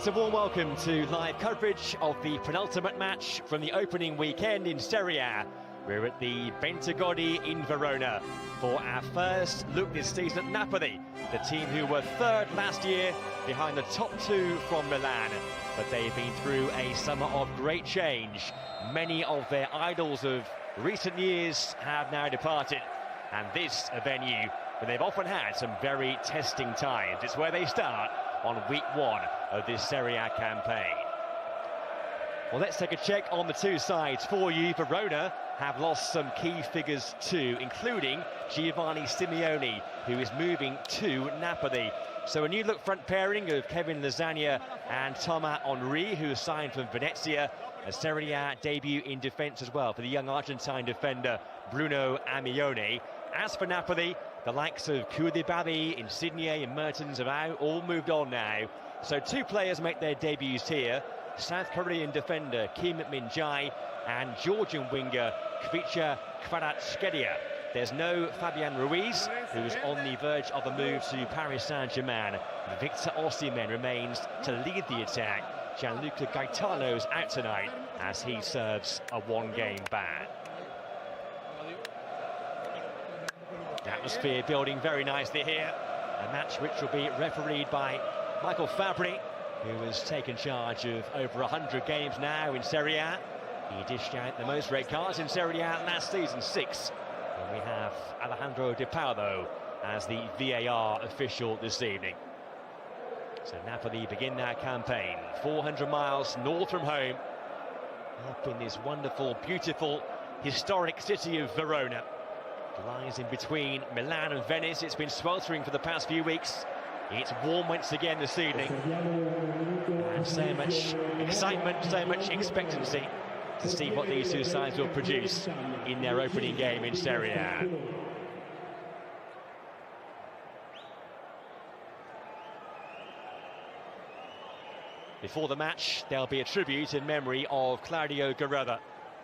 It's a warm welcome to live coverage of the penultimate match from the opening weekend in Serie A. We're at the Bentegodi in Verona for our first look this season at Napoli, the team who were third last year behind the top two from Milan. But they've been through a summer of great change. Many of their idols of recent years have now departed, and this a venue where they've often had some very testing times. It's where they start on week one of this Serie A campaign. Well, let's take a check on the two sides for you. Verona have lost some key figures too, including Giovanni Simeone, who is moving to Napoli. So a new look front pairing of Kevin Lasagna and Thomas Henry, who signed from Venezia. A Serie A debut in defence as well for the young Argentine defender Bruno Amione. As for Napoli, the likes of Koulibaly, Insigne and Mertens have all moved on now. So two players make their debuts here. South Korean defender Kim Min-jae and Georgian winger Kvicha Kvaratskhelia. There's no Fabian Ruiz, who's on the verge of a move to Paris Saint-Germain. Victor Osimhen remains to lead the attack. Gianluca Gaetano's out tonight as he serves a one-game ban. The atmosphere building very nicely here. A match which will be refereed by Michael Fabri, who has taken charge of over 100 games now in Serie A. He dished out the most red cards in Serie A last season, 6. And we have Alejandro Di Paolo as the VAR official this evening. So Napoli begin their campaign 400 miles north from home, up in this wonderful, beautiful, historic city of Verona. It lies in between Milan and Venice. It's been sweltering for the past few weeks. It's warm once again this evening. And so much excitement, so much expectancy to see what these two sides will produce in their opening game in Serie A. Before the match, there'll be a tribute in memory of Claudio Guerrera,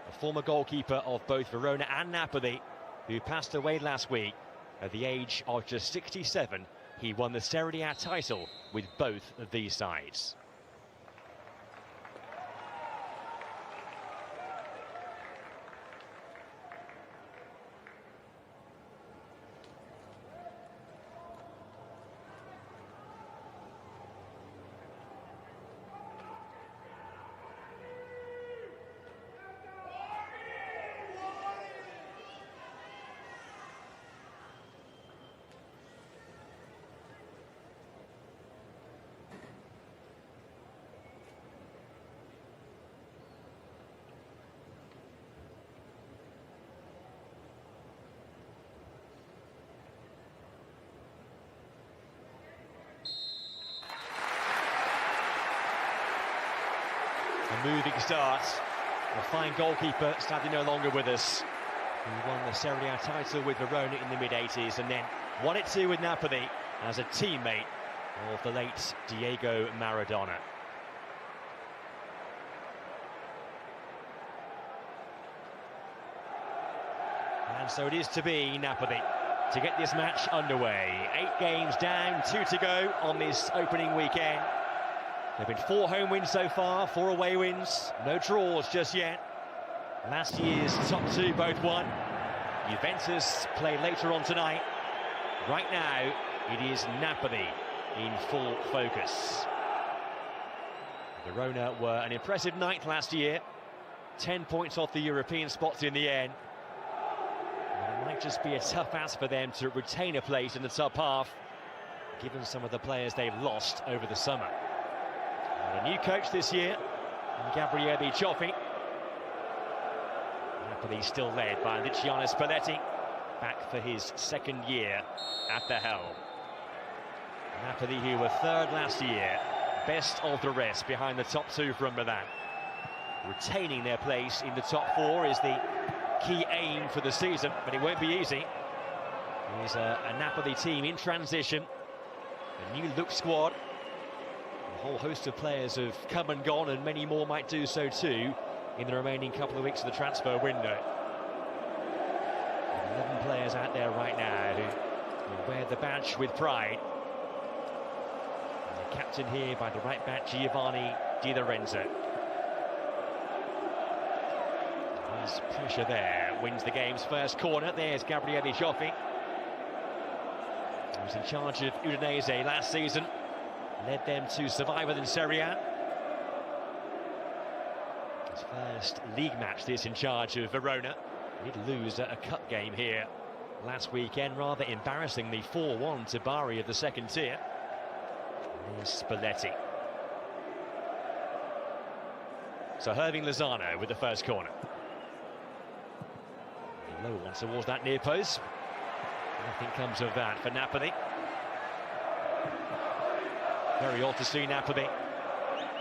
a former goalkeeper of both Verona and Napoli, who passed away last week at the age of just 67. He won the Serie A title with both of these sides. A moving start. A fine goalkeeper, sadly no longer with us, who won the Serie A title with Verona in the mid-80s and then won it too with Napoli as a teammate of the late Diego Maradona. And so it is to be Napoli to get this match underway. 8 games down, 2 to go on this opening weekend. There have been 4 home wins so far, 4 away wins, no draws just yet. Last year's top 2 both won. Juventus play later on tonight. Right now, it is Napoli in full focus. Verona were an impressive ninth last year. 10 points off the European spots in the end. And it might just be a tough ask for them to retain a place in the top half, given some of the players they've lost over the summer. And a new coach this year, Gabriele Cioffi. Napoli still led by Luciano Spalletti, back for his second year at the helm. Napoli, who were third last year, best of the rest behind the top 2 from Milan. Retaining their place in the top 4 is the key aim for the season, but it won't be easy. Here's a Napoli team in transition, a new look squad. A whole host of players have come and gone, and many more might do so too in the remaining couple of weeks of the transfer window. 11 players out there right now who wear the badge with pride. captain here by the right back, Giovanni Di Lorenzo. There's pressure there, wins the game's first corner. There's Gabriele Cioffi. He was in charge of Udinese last season, led them to survival in Serie A. His first league match, this in charge of Verona. He did lose a cup game here last weekend, rather embarrassingly 4-1 to Bari of the second tier. There's Spalletti. So Herving Lozano with the first corner. A low one towards that near post. Nothing comes of that for Napoli. Very odd to see Napoli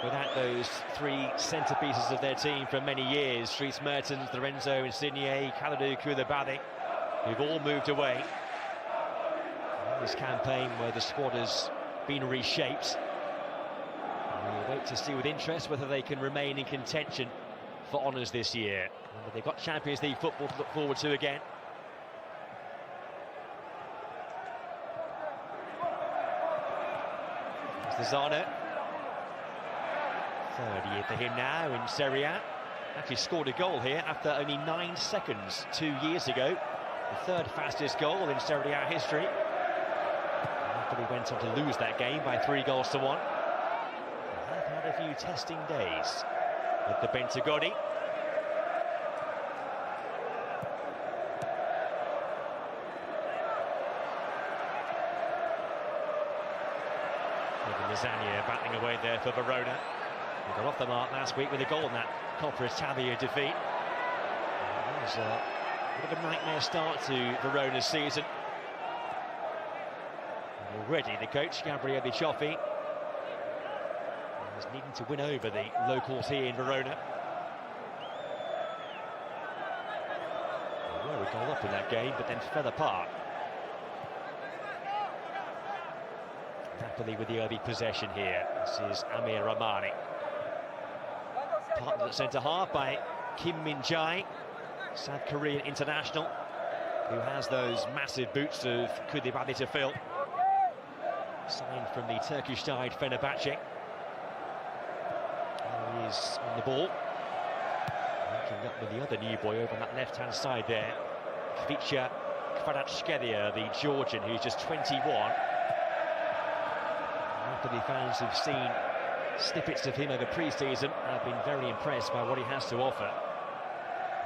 without those three centre-pieces of their team for many years. Dries Mertens, Lorenzo Insigne, Kalidou Koulibaly, who've all moved away. This campaign where the squad has been reshaped. We'll wait to see with interest whether they can remain in contention for honours this year. But they've got Champions League football to look forward to again. There's Lozano. Third year for him now in Serie A. Actually scored a goal here after only 9 seconds 2 years ago. The third fastest goal in Serie A history. Napoli went on to lose that game by 3-1. They've had a few testing days with the Bentagodi. Lasagna battling away there for Verona. They got off the mark last week with a goal in that Coppa Italia defeat. It was a bit of a nightmare start to Verona's season. And already the coach, Gabriele Cioffi, is needing to win over the locals here in Verona. They were a goal up in that game, but then fell apart. Napoli with the early possession here. This is Amir Rahmani. Partnered at centre-half by Kim Min-jae, South Korean international, who has those massive boots of Koulibaly to fill. Signed from the Turkish side Fenerbahce. He is on the ball. Linking up with the other new boy over on that left-hand side there. Kvicha Kvaratskhelia, the Georgian, who's just 21. Napoli fans who've seen snippets of him over pre-season have been very impressed by what he has to offer.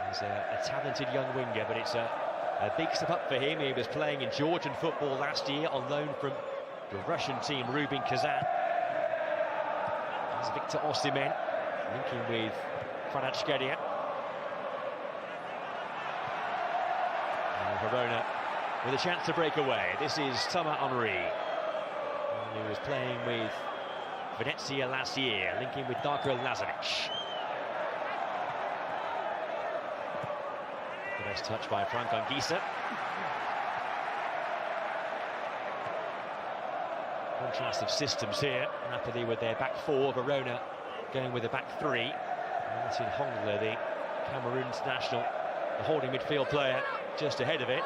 He's a talented young winger, but it's a big step up for him. He was playing in Georgian football last year on loan from the Russian team Rubin Kazan. There's Victor Osimhen linking with Kvaratskhelia. Verona with a chance to break away. This is Thomas Henry, who was playing with Venezia last year, linking with Darko Lazovic. The best touch by Frank Anguissa. Contrast of systems here. Napoli with their back four, Verona going with a back three. Martin Hongler, the Cameroon international, the holding midfield player, just ahead of it.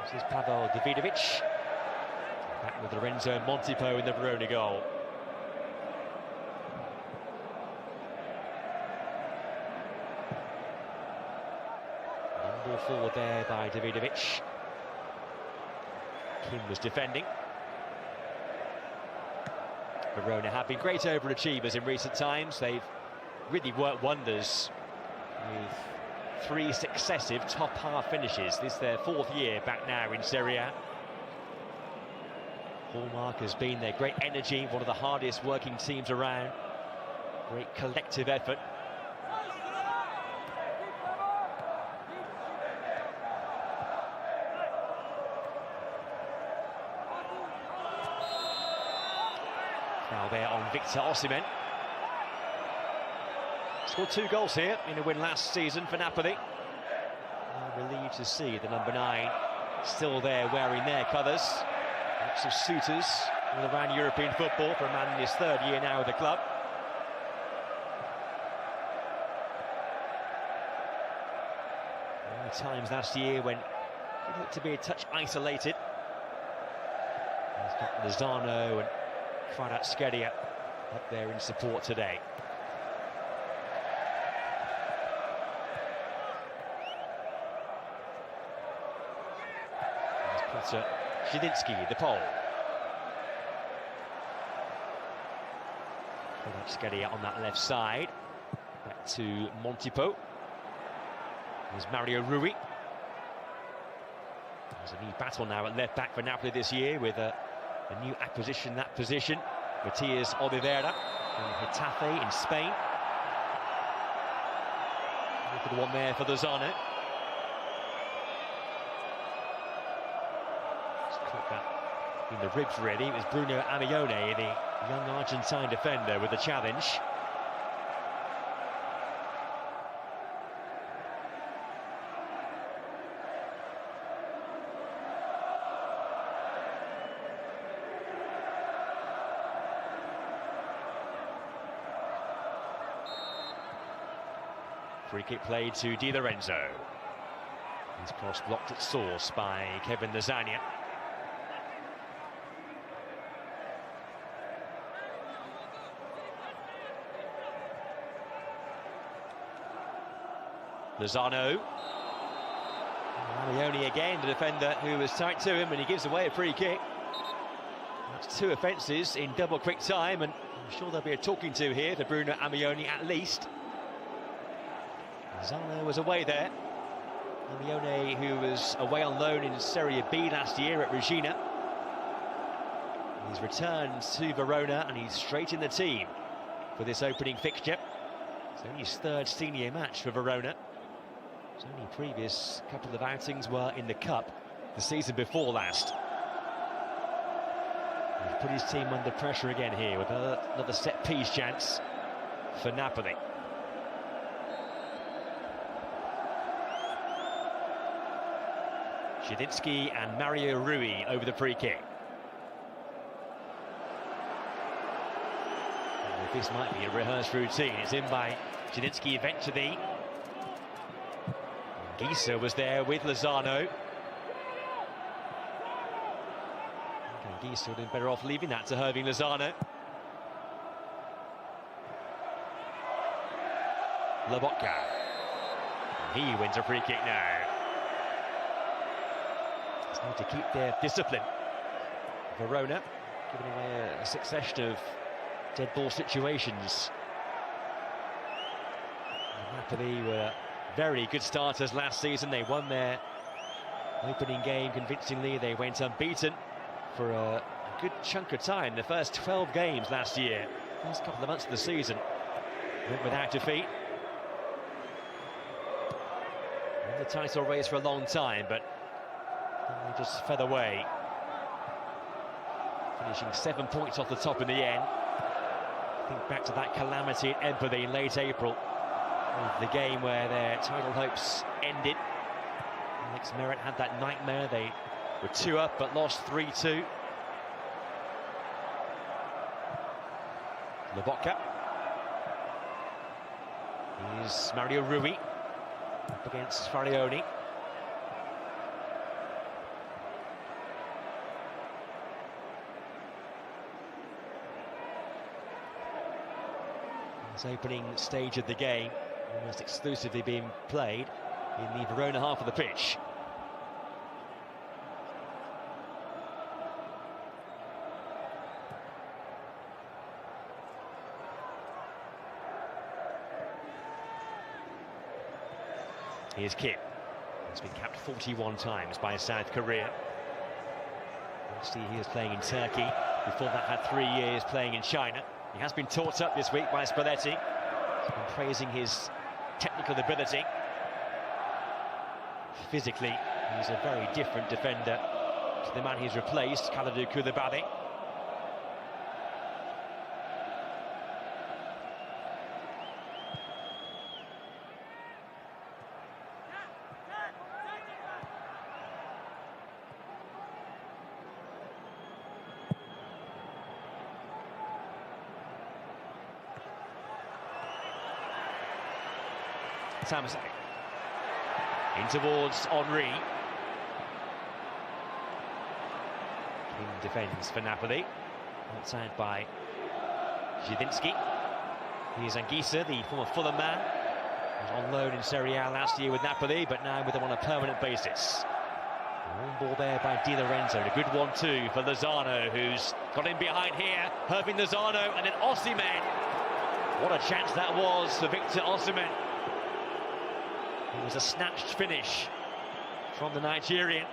This is Pavel Davidovic. Back with Lorenzo Montipo in the Verona goal. Number 4 there by Davidovic. Kim was defending. Verona have been great overachievers in recent times. They've really worked wonders with 3 successive top half finishes. This is their 4th year back now in Serie A. Hallmark has been their great energy, one of the hardest working teams around. Great collective effort. Foul there on Victor Osimhen. Scored 2 goals here in a win last season for Napoli. Relieved to see the number 9 still there wearing their colours. Lots of suitors all around European football for a man in his 3rd year now with the club. There were times last year when it looked to be a touch isolated. As got Lozano and Kvaratskhelia up there in support today. There's Zielinski, the pole. Kvaratskhelia on that left side. Back to Montipo. There's Mario Rui. There's a new battle now at left back for Napoli this year with a new acquisition in that position. Matias Oliveira from Getafe in Spain. Look at the one there for Lozano. Just caught that in the ribs really. It was Bruno Amione, the young Argentine defender, with the challenge. Free kick played to Di Lorenzo. His cross blocked at source by Kevin Lasagna. Lozano. Marioni again, the defender who was tight to him, and he gives away a free kick. That's 2 offences in double quick time, and I'm sure there'll be a talking to here for Bruno Amioni at least. Lozano was away there. Amione, who was away on loan in Serie B last year at Regina. He's returned to Verona and he's straight in the team for this opening fixture. It's only his 3rd senior match for Verona. His only previous couple of outings were in the Cup the season before last. He's put his team under pressure again here with another set-piece chance for Napoli. Zielinski and Mario Rui over the free kick. And this might be a rehearsed routine. It's in by Zielinski eventually. Gisa was there with Lozano. Gisa would have been better off leaving that to Herving Lozano. Lobotka. He wins a free kick now. Need to keep their discipline. Verona giving away a succession of dead ball situations. Napoli were very good starters last season. They won their opening game convincingly. They went unbeaten for a good chunk of time. The first 12 games last year, first couple of months of the season, went without defeat. In the title race for a long time, but they just fell away, finishing 7 points off the top in the end. Think back to that calamity at Empoli in late April, the game where their title hopes ended. Alex Merritt had that nightmare. They were 2 up but lost 3-2. Lobotka. Here's Mario Rui up against Farioni. Opening stage of the game, almost exclusively being played in the Verona half of the pitch. Here's Kim. He's been capped 41 times by South Korea. Obviously he was playing in Turkey. Before that had 3 years playing in China. He has been taught up this week by Spalletti. He's been praising his technical ability. Physically, he's a very different defender to the man he's replaced, Kalidou Koulibaly. Samson in towards Henry. in defence for Napoli. Outside by Zidinski. Here's Anguissa, the former Fulham man. He was on loan in Serie A last year with Napoli, but now with them on a permanent basis. On ball there by Di Lorenzo. A good 1-2 for Lozano, who's got in behind here. Herving Lozano, and then Osimhen. What a chance that was for Victor Osimhen. It was a snatched finish from the Nigerian.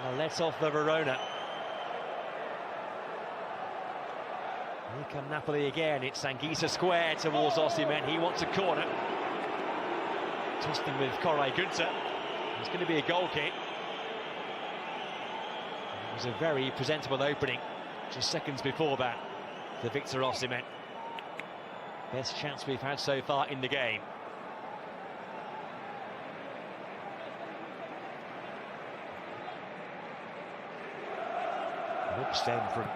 And a let off the Verona. Here come Napoli again. It's Anguissa square towards Osimhen. He wants a corner. Twisting with Koray Günther. It's going to be a goal kick. It was a very presentable opening just seconds before that for Victor Osimhen. Best chance we've had so far in the game. Looks then from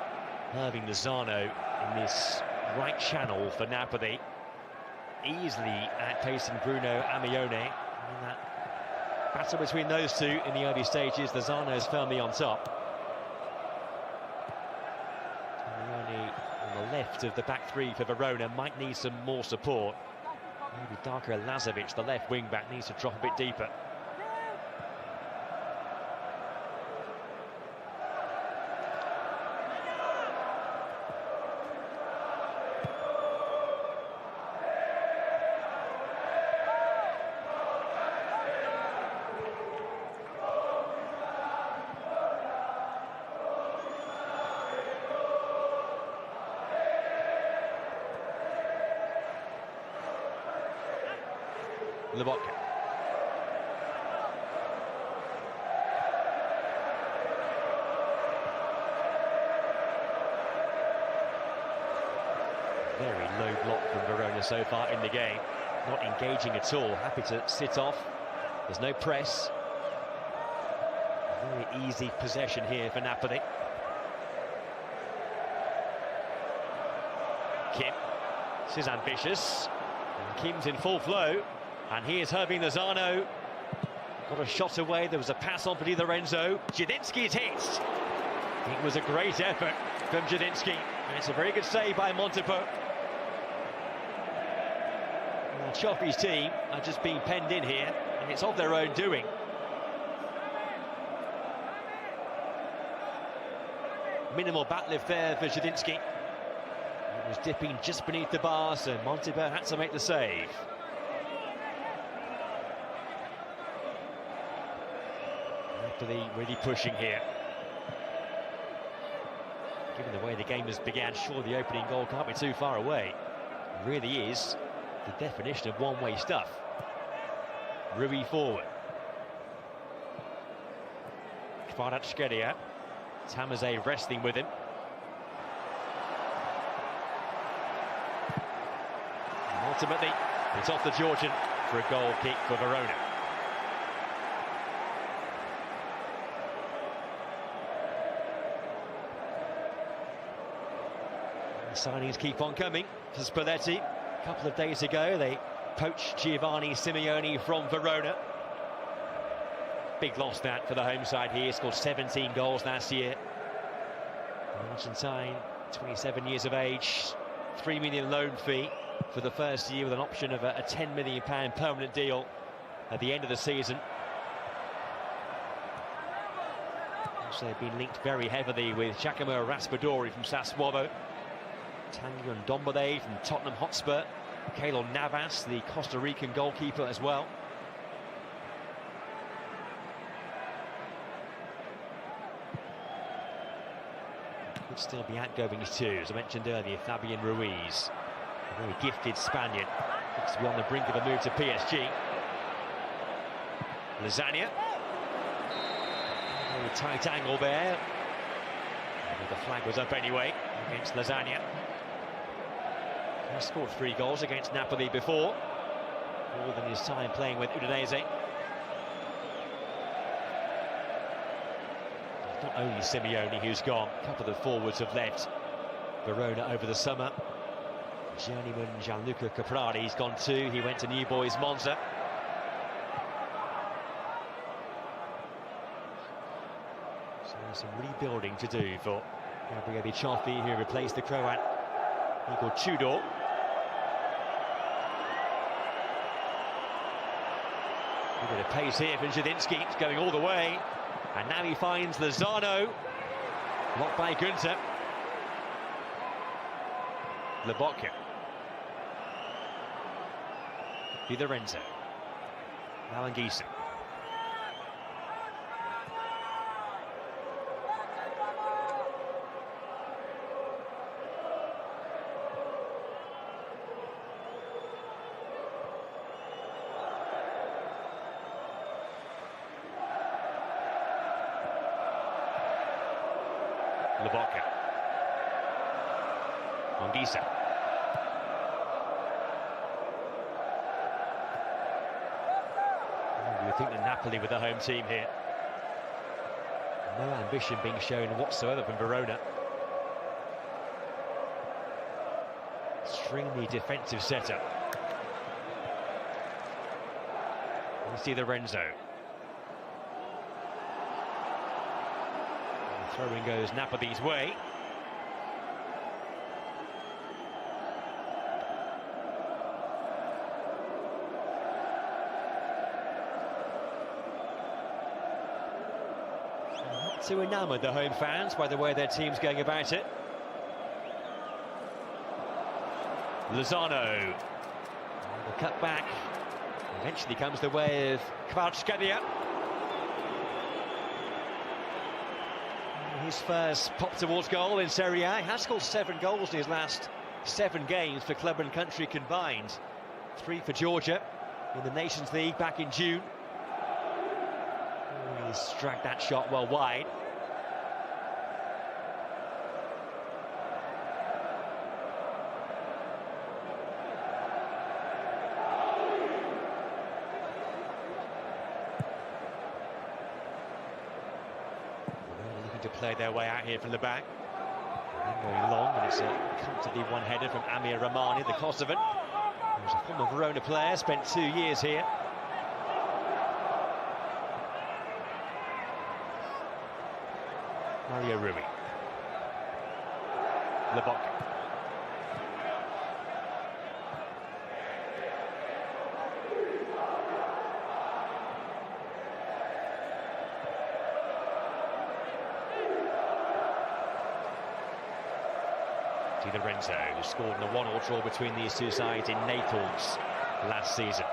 Herving Lozano in this right channel for Napoli, easily outpacing Bruno Amione. And that battle between those two in the early stages, Lozano is firmly on top. Amione on the left of the back three for Verona might need some more support. Maybe Darko Lazovic, the left wing back, needs to drop a bit deeper. Lobotka. Very low block from Verona so far in the game. Not engaging at all, happy to sit off. There's no press. Very easy possession here for Napoli. Kim, this is ambitious. And Kim's in full flow. And here's Herving Lozano. Got a shot away. There was a pass on for Di Lorenzo. Zidinski's hit. It was a great effort from Zidinski. And it's a very good save by Montepo. Well, Choppy's team are just being penned in here, and it's of their own doing. Minimal bat lift there for Zidinski. It was dipping just beneath the bar, so Montepo had to make the save. Napoli really pushing here. Given the way the game has began, sure the opening goal can't be too far away. It really is the definition of one-way stuff. Rui forward. Kvaratskhelia. Tamaze wrestling with him. And ultimately, it's off the Georgian for a goal kick for Verona. Signings keep on coming for Spalletti. A couple of days ago, they poached Giovanni Simeone from Verona. Big loss that for the home side here. Scored 17 goals last year. Argentine, 27 years of age. £3 million loan fee for the first year with an option of a £10 million permanent deal at the end of the season. Also, they've been linked very heavily with Giacomo Raspadori from Sassuolo. Tanguy Ndombele from Tottenham Hotspur. Keylor Navas, the Costa Rican goalkeeper as well. Could still be outgoings too, as I mentioned earlier, Fabian Ruiz. A very gifted Spaniard. Looks to be on the brink of a move to PSG. Lasagna. Very tight angle there. The flag was up anyway against Lasagna. He scored 3 goals against Napoli before, more than his time playing with Udinese. Not only Simeone who's gone, a couple of the forwards have left Verona over the summer. Journeyman Gianluca Caprari's gone too, he went to New Boys Monza. So Some rebuilding to do for Gabriele Cioffi, who replaced the Croat Igor Tudor. A bit of pace here from Zielinski, it's going all the way. And now he finds Lozano. Blocked by Günther. Lobotka. Di Lorenzo. Now Anguissa. Lobotka. Anguissa. You think that Napoli with the home team here. No ambition being shown whatsoever from Verona. Extremely defensive setup. You see Lorenzo. Throwing goes Napoli's way. Not too enamoured, the home fans, by the way their team's going about it. Lozano. The cut back. Eventually comes the way of Kvaratskhelia. His first pop towards goal in Serie A. He has scored 7 goals in his last 7 games for club and country combined. 3 for Georgia in the Nations League back in June. He's dragged that shot well wide. To play their way out here from the back. Going long, and it's a comfortably one-header from Amir Rahmani, the Kosovan. He was a former Verona player, spent 2 years here. Mario Rui. Lobotka. Di Lorenzo, who scored in a 1-1 draw between these two sides in Naples last season.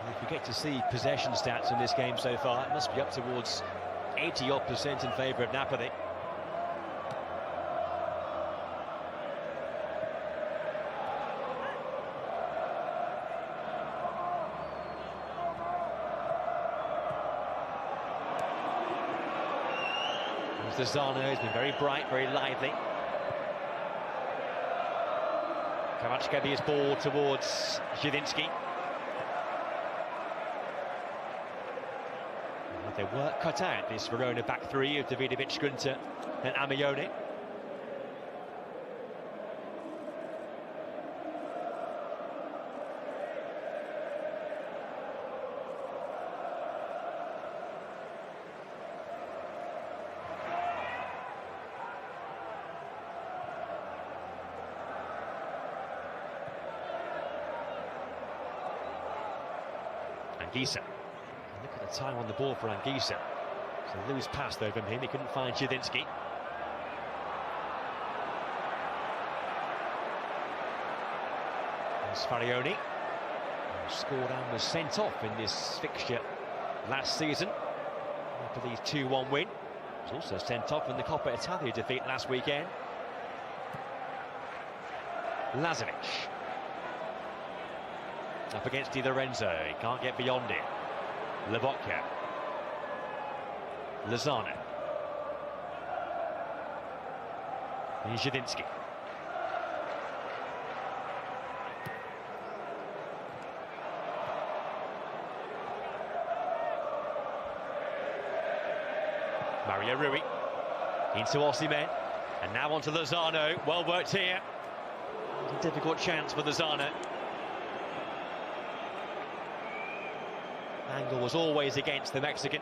If you get to see possession stats in this game so far, it must be up towards 80-odd% in favour of Napoli. Lozano has been very bright, very lively. Kvaratskhelia ball towards Zielinski. Their work cut out, this Verona back three of Davidovic, Günther and Amione. Anguissa. Look at the time on the ball for Anguissa. It's a loose pass though from him, he couldn't find Zielinski. There's Farioni, who scored and was sent off in this fixture last season after the 2-1 win. He was also sent off in the Coppa Italia defeat last weekend. Lazovic. Up against Di Lorenzo, he can't get beyond it. Lobotka. Lozano. And Zielinski. Mario Rui into Osimhen, and now on to Lozano. Well worked here. A difficult chance for Lozano. Angle was always against the Mexican.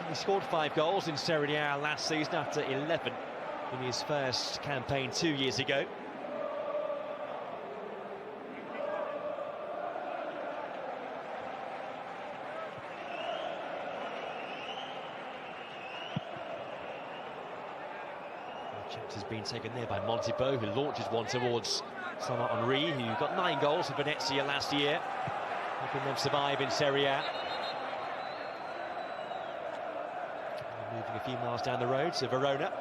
He scored 5 goals in Serie A last season after 11 in his first campaign 2 years ago. Chance has been taken there by Montipo, who launches one towards Thomas Henry, who got 9 goals for Venezia last year, helping them survive in Serie A. Moving a few miles down the road to Verona.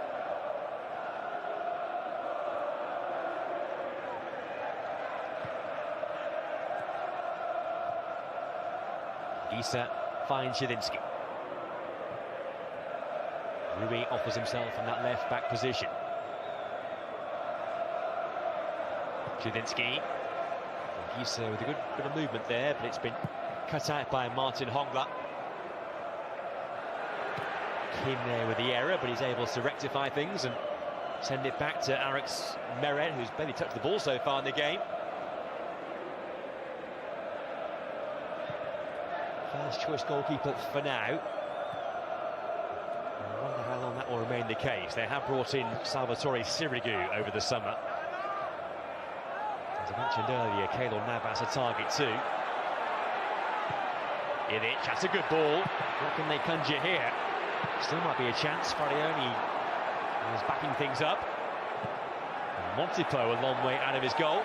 Issa finds Zielinski. Rui offers himself in that left-back position. Zielinski. Issa with a good bit of movement there, but it's been cut out by Martin Hongla. Kim there with the error, but he's able to rectify things and send it back to Alex Meret, who's barely touched the ball so far in the game. First choice goalkeeper for now. I wonder how long that will remain the case. They have brought in Salvatore Sirigu over the summer. As I mentioned earlier, Keylor Navas a target too. Ilic, that's a good ball. What can they conjure here? Still might be a chance. Farioni is backing things up. And Montipo a long way out of his goal.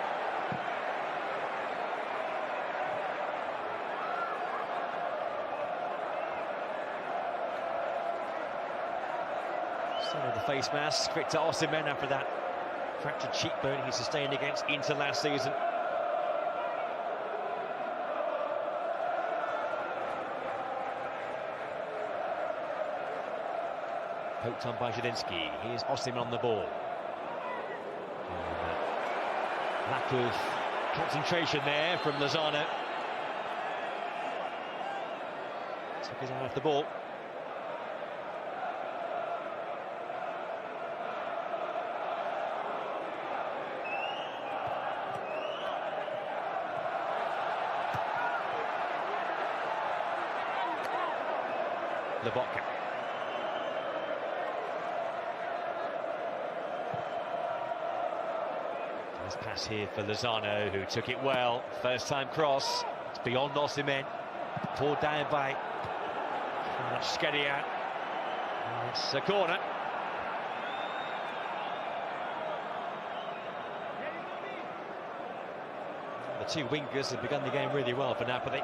Still with the face mask. Victor Osimhen after that fractured cheekbone he sustained against Inter last season. Poked on by Zielinski. Here's Osimhen on the ball. Lack of concentration there from Lozano. Took his eye off the ball. Lobotka. Nice pass here for Lozano, who took it well. First time cross. It's beyond Osimhen. Pulled down by Skedia. It's a corner. The two wingers have begun the game really well for Napoli.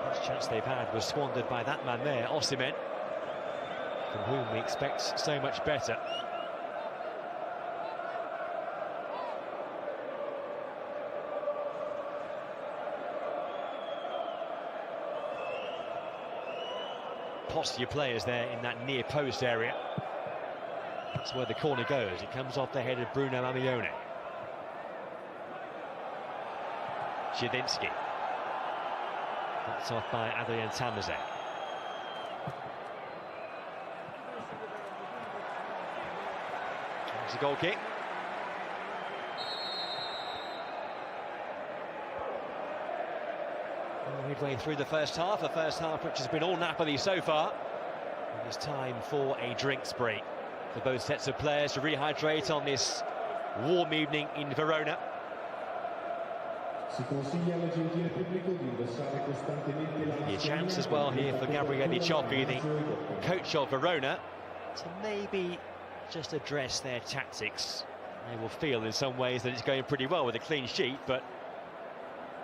Best chance they've had was squandered by that man there, Osimhen, from whom we expect so much better. Posture players there in that near post area. That's where the corner goes. It comes off the head of Bruno Amione. Zielinski. That's off by Adrien Tamazet. It's a goal kick. Midway through the first half, which has been all Napoli so far. And it's time for a drinks break for both sets of players to rehydrate on this warm evening in Verona. A chance as well here for Gabriele Cioffi, the coach of Verona, to maybe just address their tactics. They will feel in some ways that it's going pretty well with a clean sheet, but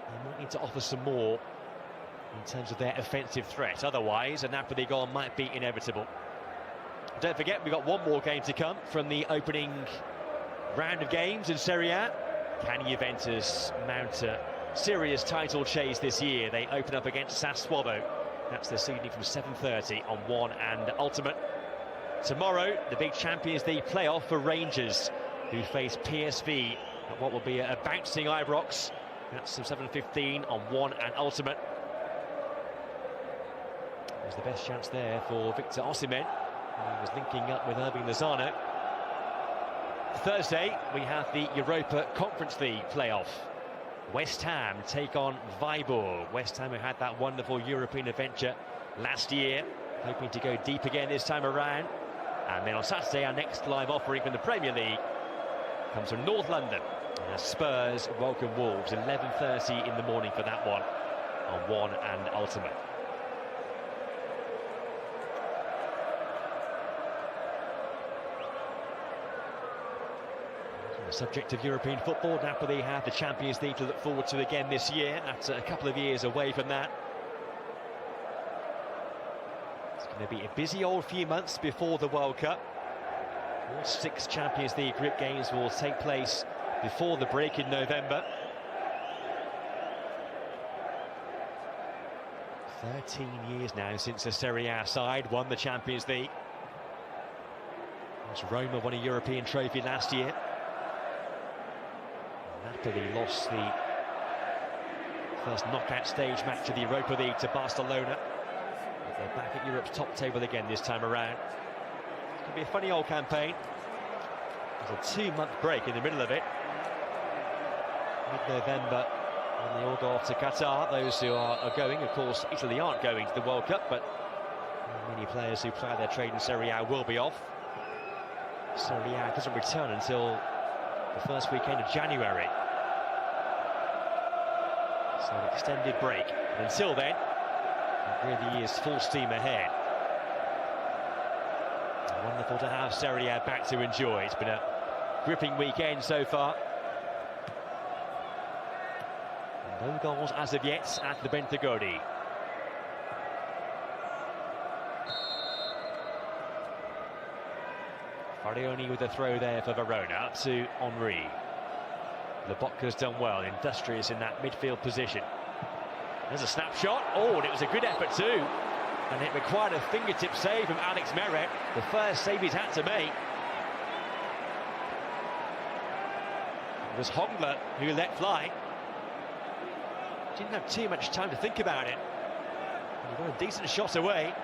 they might need to offer some more in terms of their offensive threat. Otherwise, a Napoli goal might be inevitable. Don't forget, we've got one more game to come from the opening round of games in Serie A. Can Juventus mount a serious title chase this year? They open up against Sassuolo. That's this evening from 7:30 on One and Ultimate. Tomorrow, the big Champions League playoff for Rangers, who face PSV at what will be a bouncing Ibrox, That's some 7:15 on one and ultimate. There's the best chance there for Victor Osimhen. He was linking up with Irving Lozano. Thursday, we have the Europa Conference League playoff. West Ham take on Viborg. West Ham, who had that wonderful European adventure last year, hoping to go deep again this time around. And then on Saturday, our next live offering from the Premier League comes from North London. And Spurs welcome Wolves, 11:30 in the morning for that one on one and ultimate. On the subject of European football, Napoli have the Champions League to look forward to again this year, after a couple of years away from that. It's going to be a busy old few months before the World Cup. All 6 Champions League group games will take place before the break in November. 13 years now since the Serie A side won the Champions League. As Roma won a European trophy last year. Napoli lost the first knockout stage match of the Europa League to Barcelona. But they're back at Europe's top table again this time around. It's going to be a funny old campaign. There's a 2-month break in the middle of it. Mid-November, when they all go off to Qatar. Those who are going, of course, Italy aren't going to the World Cup, but many players who ply their trade in Serie A will be off. Serie A doesn't return until the first weekend of January. So an extended break. And until then, it really is full steam ahead. Wonderful to have Serie A back to enjoy. It's been a gripping weekend so far. No goals as of yet at the Bentegodi. Farioni with a throw there for Verona, up to Henry. Lobotka's done well, industrious in that midfield position. There's a snapshot. Oh, and it was a good effort too. And it required a fingertip save from Alex Meret, the first save he's had to make. It was Hongler who let fly. Didn't have too much time to think about it. He got a decent shot away.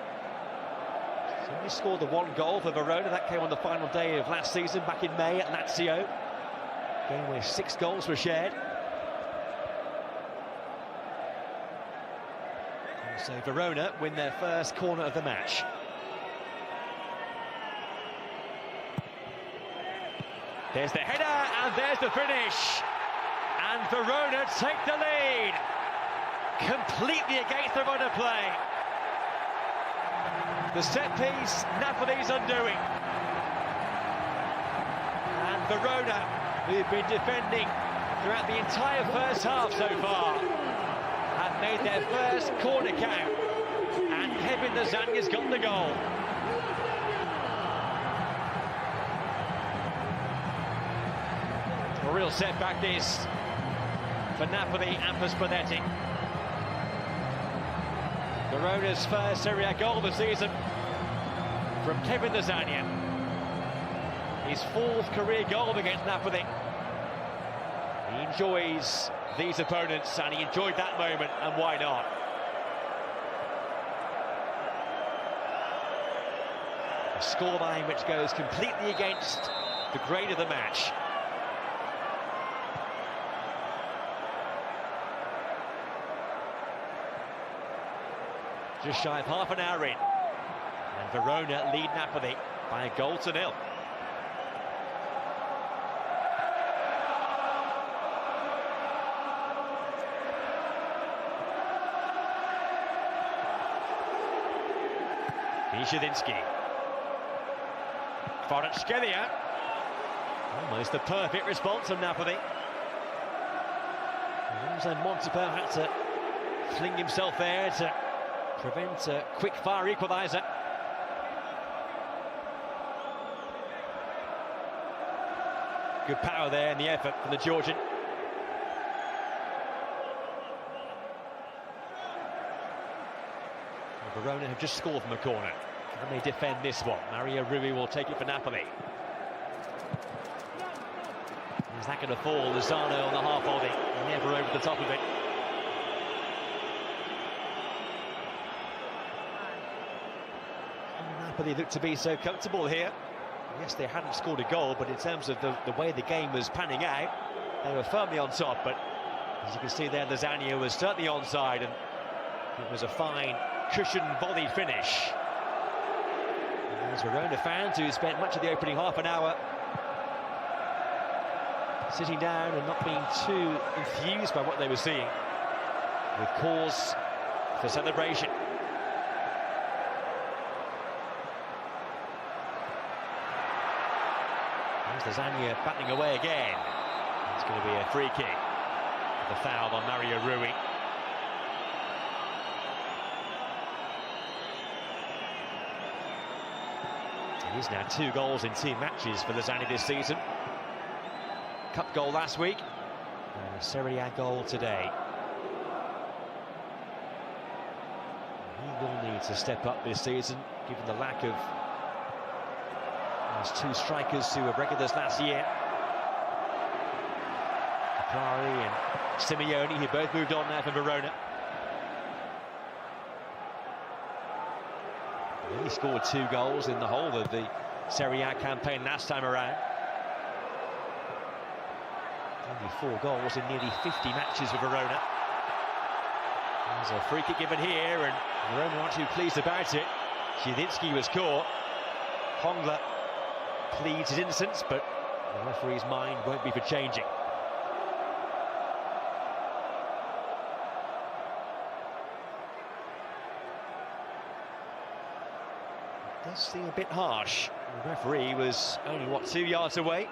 So he scored the 1 goal for Verona. That came on the final day of last season, back in May at Lazio. Game where 6 goals were shared. And so Verona win their first corner of the match. There's the header, and there's the finish. And Verona take the lead. Completely against the run of play. The set piece, Napoli's undoing. And Verona, who've been defending throughout the entire first half so far, have made their first corner count. And Kevin Lasagna's got the goal. A real setback this for Napoli and for Spalletti. Verona's first Serie A goal of the season from Kevin Lasagna. His 4th career goal against Napoli. He enjoys these opponents, and he enjoyed that moment, and why not? A scoreline which goes completely against the grade of the match. Just shy of half an hour in, and Verona lead Napoli by 1-0. Nijinsky. Kvaratskhelia. Almost the perfect response from Napoli. And Montepin had to fling himself there to prevent a quick-fire equaliser. Good power there in the effort from the Georgian. Well, Verona have just scored from a corner. Can they defend this one? Mario Rui will take it for Napoli. Is that going to fall? Lozano on the half volley, never over the top of it. Napoli looked to be so comfortable here. Yes, they hadn't scored a goal, but in terms of the way the game was panning out, they were firmly on top. But as you can see there, Lasagna was certainly onside, and it was a fine cushion volley finish. And there's Verona fans who spent much of the opening half an hour sitting down and not being too enthused by what they were seeing, with cause for celebration. There's Lasagna battling away again. It's going to be a free kick. The foul on Mario Rui. It is now 2 goals in 2 matches for Lasagna this season. Cup goal last week, and a Serie A goal today. He will need to step up this season, given the lack of those 2 strikers who were regulars last year. Capari and Simeone, who both moved on now from Verona. He only scored 2 goals in the whole of the Serie A campaign last time around. Only 4 goals in nearly 50 matches for Verona. There's a free kick given here, and Verona aren't too pleased about it. Zielinski was caught. Hongler pleads his innocence, but the referee's mind won't be for changing. It does seem a bit harsh. The referee was only, what, 2 yards away?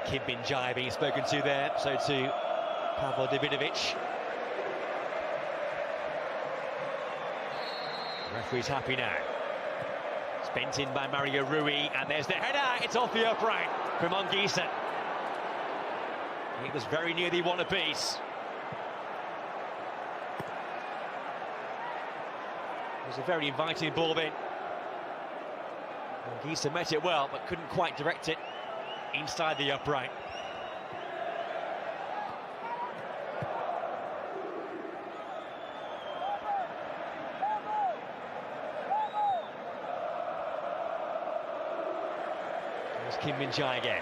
Kim Min-jae being spoken to there, so to Pavel Davidovic. The referee's happy now. It's bent in by Mario Rui, and there's the header. It's off the upright from Anguissa. It was very nearly one apiece. It was a very inviting ball in. Anguissa met it well, but couldn't quite direct it inside the upright. There's Kim Min-jae again.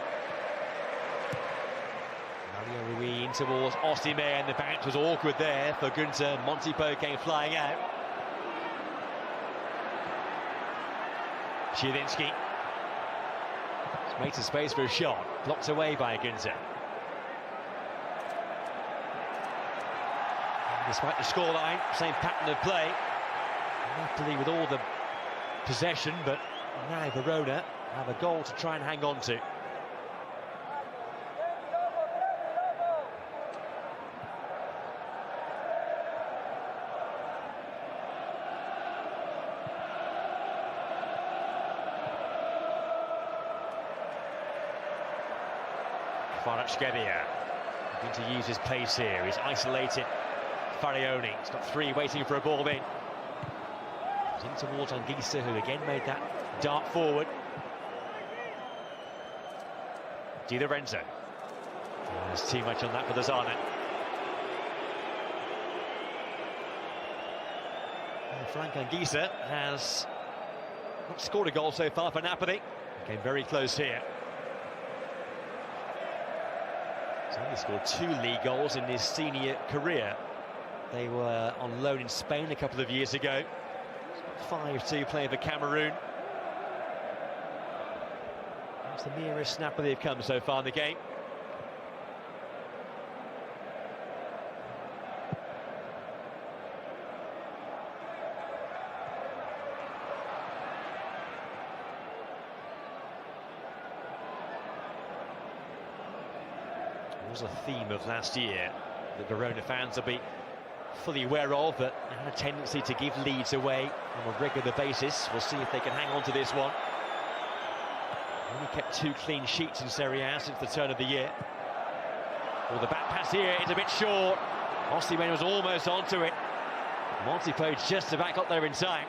Mario Rui in towards Osimhen. The bounce was awkward there for Günther. Montipo came flying out. Zielinski. Makes a space for a shot, blocked away by Günther. Despite the scoreline, same pattern of play. Napoli with all the possession, but now Verona have a goal to try and hang on to. Kvaratskhelia going to use his pace here. He's isolated Farioni. He's got 3 waiting for a ball in. He's in towards Anguissa, who again made that dart forward. Di Lorenzo. Oh, there's too much on that for the Zana. Frank Anguissa has not scored a goal so far for Napoli. Came very close here. He's only scored 2 league goals in his senior career. They were on loan in Spain a couple of years ago. 5-2 playing for Cameroon. That's the nearest Napoli have come so far in the game. It was a theme of last year. the Verona fans will be fully aware of, that they have a tendency to give leads away on a regular basis. We'll see if they can hang on to this one. Only kept 2 clean sheets in Serie A since the turn of the year. Well, the back pass here is a bit short. Osimhen was almost onto it. Montipode just about got there in time.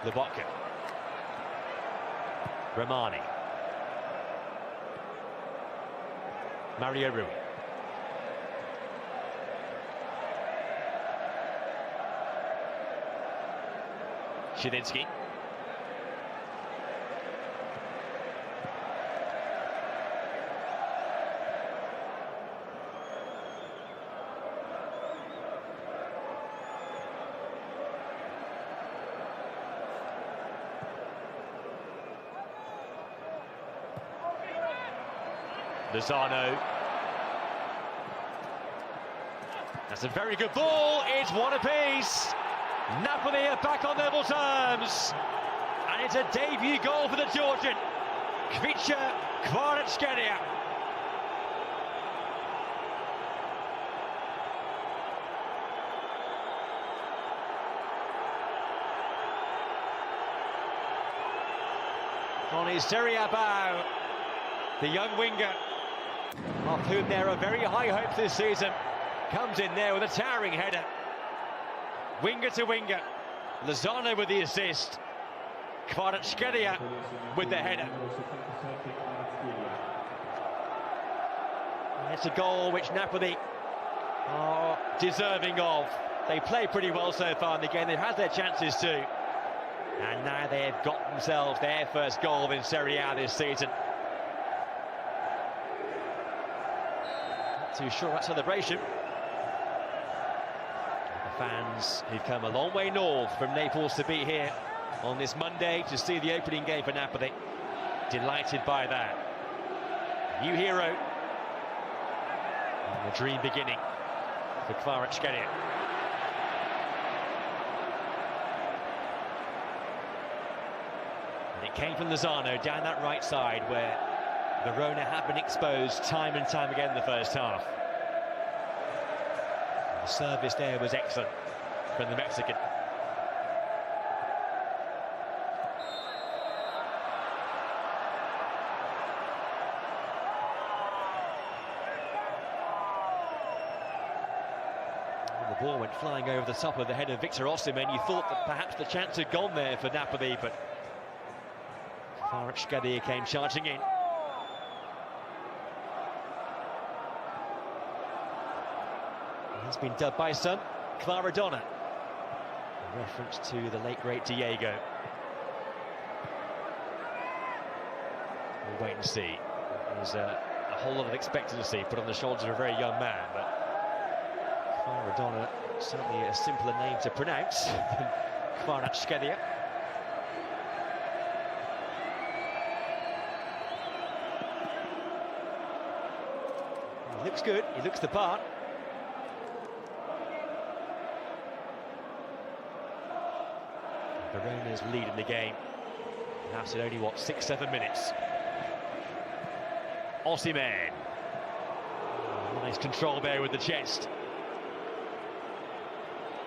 Lobotka. Romani. Mario Rui. Shedinsky. Lozano. That's a very good ball. It's one apiece. Napoli are back on level terms. And it's a debut goal for the Georgian. Kvicha Kvaratskhelia. On his Serie A bow, the young winger, of whom there are very high hopes this season, comes in there with a towering header. Winger to winger. Lozano with the assist. Kvaratskhelia with the header. And it's a goal which Napoli are deserving of. They play pretty well so far in the game. They've had their chances too. And now they've got themselves their first goal in Serie A this season. Not too sure about celebration. The fans who've come a long way north from Naples to be here on this Monday to see the opening game for Napoli. Delighted by that. New hero. And the dream beginning for Kvaratskhelia. And it came from Lozano down that right side where Verona have been exposed time and time again in the first half. The service there was excellent from the Mexican. And the ball went flying over the top of the head of Victor Osimhen. You thought that perhaps the chance had gone there for Napoli, but Kvaratskhelia came charging in. He's been dubbed by some Claradonna, a reference to the late great Diego. We'll wait and see. There's a whole lot of expectancy put on the shoulders of a very young man, but Claradonna, certainly a simpler name to pronounce than Kvaratskhelia. He looks good, he looks the part. Verona's leading the game. Lasted only, what, 6-7 minutes. Osimhen. Nice control there with the chest.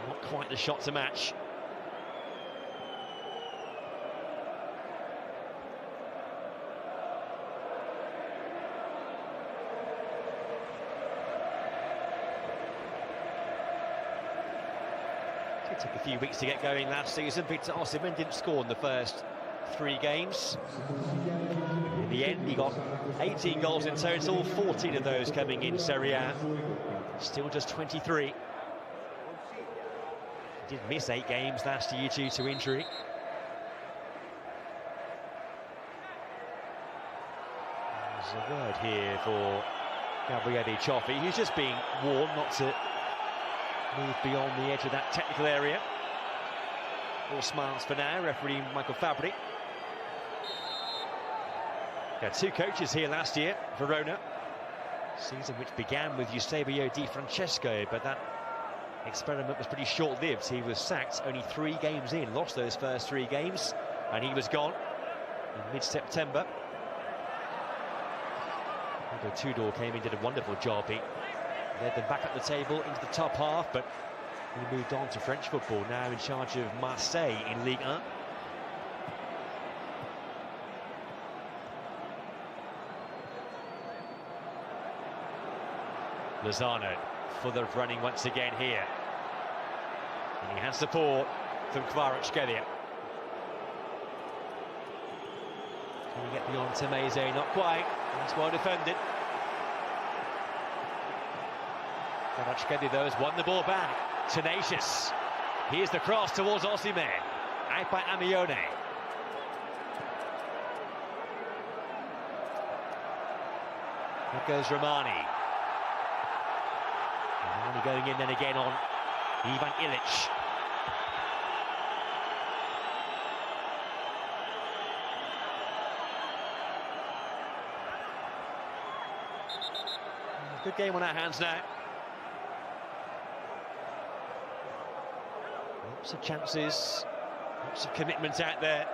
Not quite the shot to match. It took a few weeks to get going last season. Victor Osimhen didn't score in the first 3 games. In the end, he got 18 goals in total, 14 of those coming in Serie A. Still just 23. He did miss 8 games last year due to injury. There's a word here for Gabriele Cioffi, who's just being warned not to move beyond the edge of that technical area. All smiles for now, referee Michael Fabbri. Had 2 coaches here last year, Verona. Season which began with Eusebio Di Francesco, but that experiment was pretty short-lived. He was sacked only 3 games in, lost those first 3 games, and he was gone. in mid-September. Tudor came in, did a wonderful job. He led them back up the table into the top half, but he moved on to French football, now in charge of Marseille in Ligue 1. Lozano, full of running once again here. And he has support from Kvaratskhelia. Can he get beyond Temeze? Not quite. That's well defended. Kvaratskhelia, though, has won the ball back. Tenacious. Here's the cross towards Osimhen. Out by Amione. There goes Romani. Romani going in then again on Ivan Ilic. Good game on our hands now. Lots of chances, lots of commitment out there.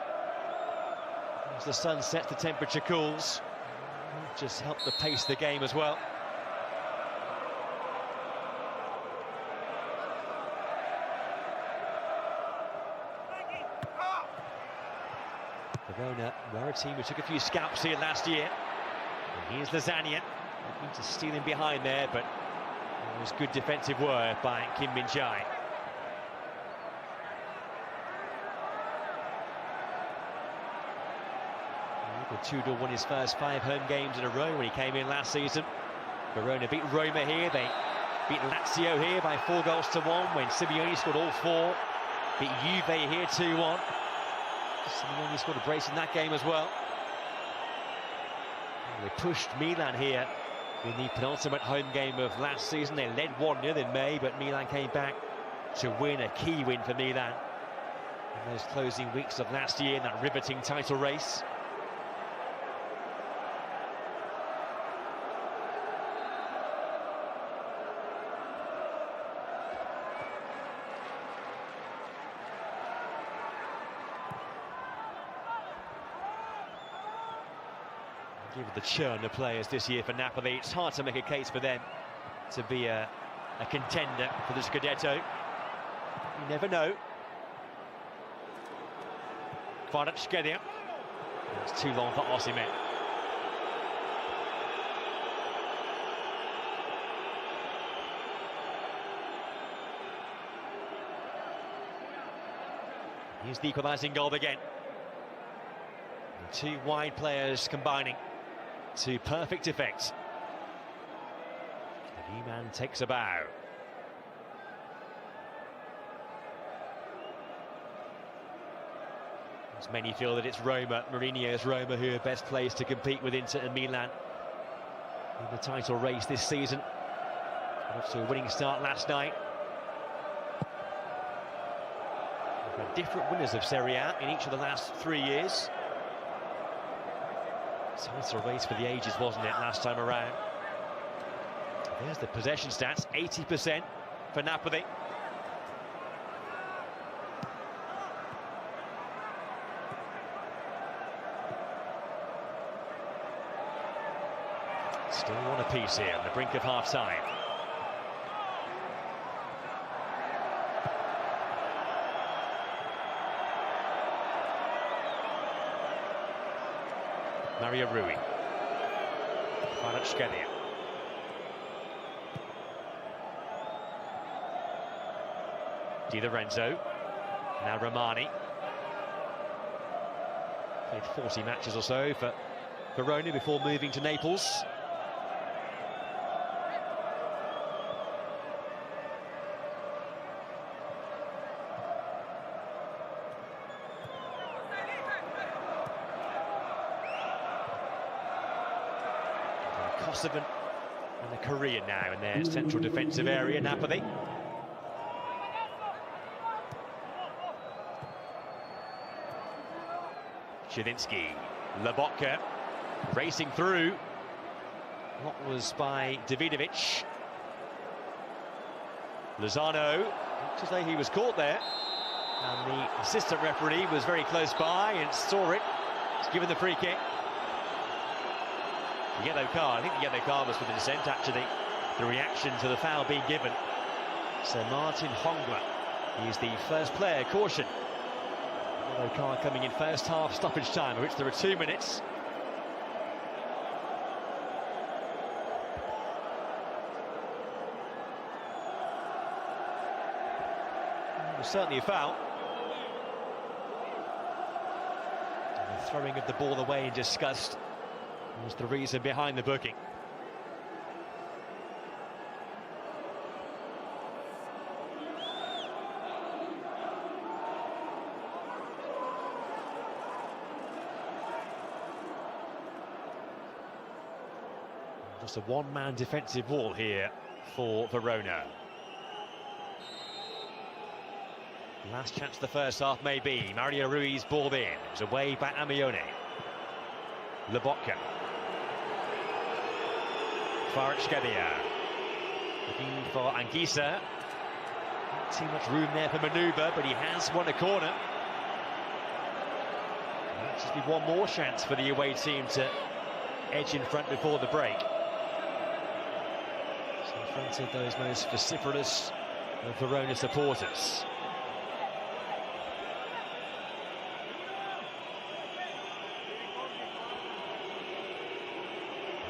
As the sun sets, the temperature cools. Just help the pace of the game as well. Verona were a team who took a few scalps here last year. And here's Lasagna. Looking to steal in behind there, but it was good defensive work by Kim Min-jae. Tudor won his first 5 home games in a row when he came in last season. Verona beat Roma here, they beat Lazio here by 4-1 when Simeone scored all 4. Beat Juve here 2-1. Simeone scored a brace in that game as well. And they pushed Milan here in the penultimate home game of last season. They led 1-0 in May, but Milan came back to win, a key win for Milan in those closing weeks of last year in that riveting title race. Given the churn of players this year for Napoli, it's hard to make a case for them to be a contender for the Scudetto. You never know. Kvaratskhelia. It's too long for Osimhen. Here's the equalising goal again. The 2 wide players combining to perfect effect. The man takes a bow. As many feel that it's Roma, Mourinho's Roma, who are best placed to compete with Inter and Milan in the title race this season. Off to a winning start last night. We've had different winners of Serie A in each of the last 3 years. Title race for the ages, wasn't it, last time around? There's the possession stats, 80% for Napoli. Still 1 apiece here on the brink of half-time. Mario Rui. Kvaratskhelia. Di Lorenzo. Now Romani. Played 40 matches or so for Verona before moving to Naples. Kosovan and a Korean now in their central defensive area, Napoli. Zielinski, Lobotka, racing through. What was by Davidovic. Lozano, looks as though he was caught there. And the assistant referee was very close by and saw it. He's given the free kick. The yellow card, I think the yellow card was for the dissent actually, the reaction to the foul being given. So Martin Hongler, he's the first player cautioned. Yellow card coming in first half stoppage time, of which there are 2 minutes. It was certainly a foul. And the throwing of the ball away in disgust was the reason behind the booking. Just a one-man defensive wall here for Verona. Last chance of the first half, maybe. Mario Ruiz balled in. It was away by Amione. Lobotka. Kvaratskhelia. Looking for Anguissa. Not too much room there for manoeuvre, but he has won a corner. Might just be one more chance for the away team to edge in front before the break. So in front of those most vociferous of Verona supporters.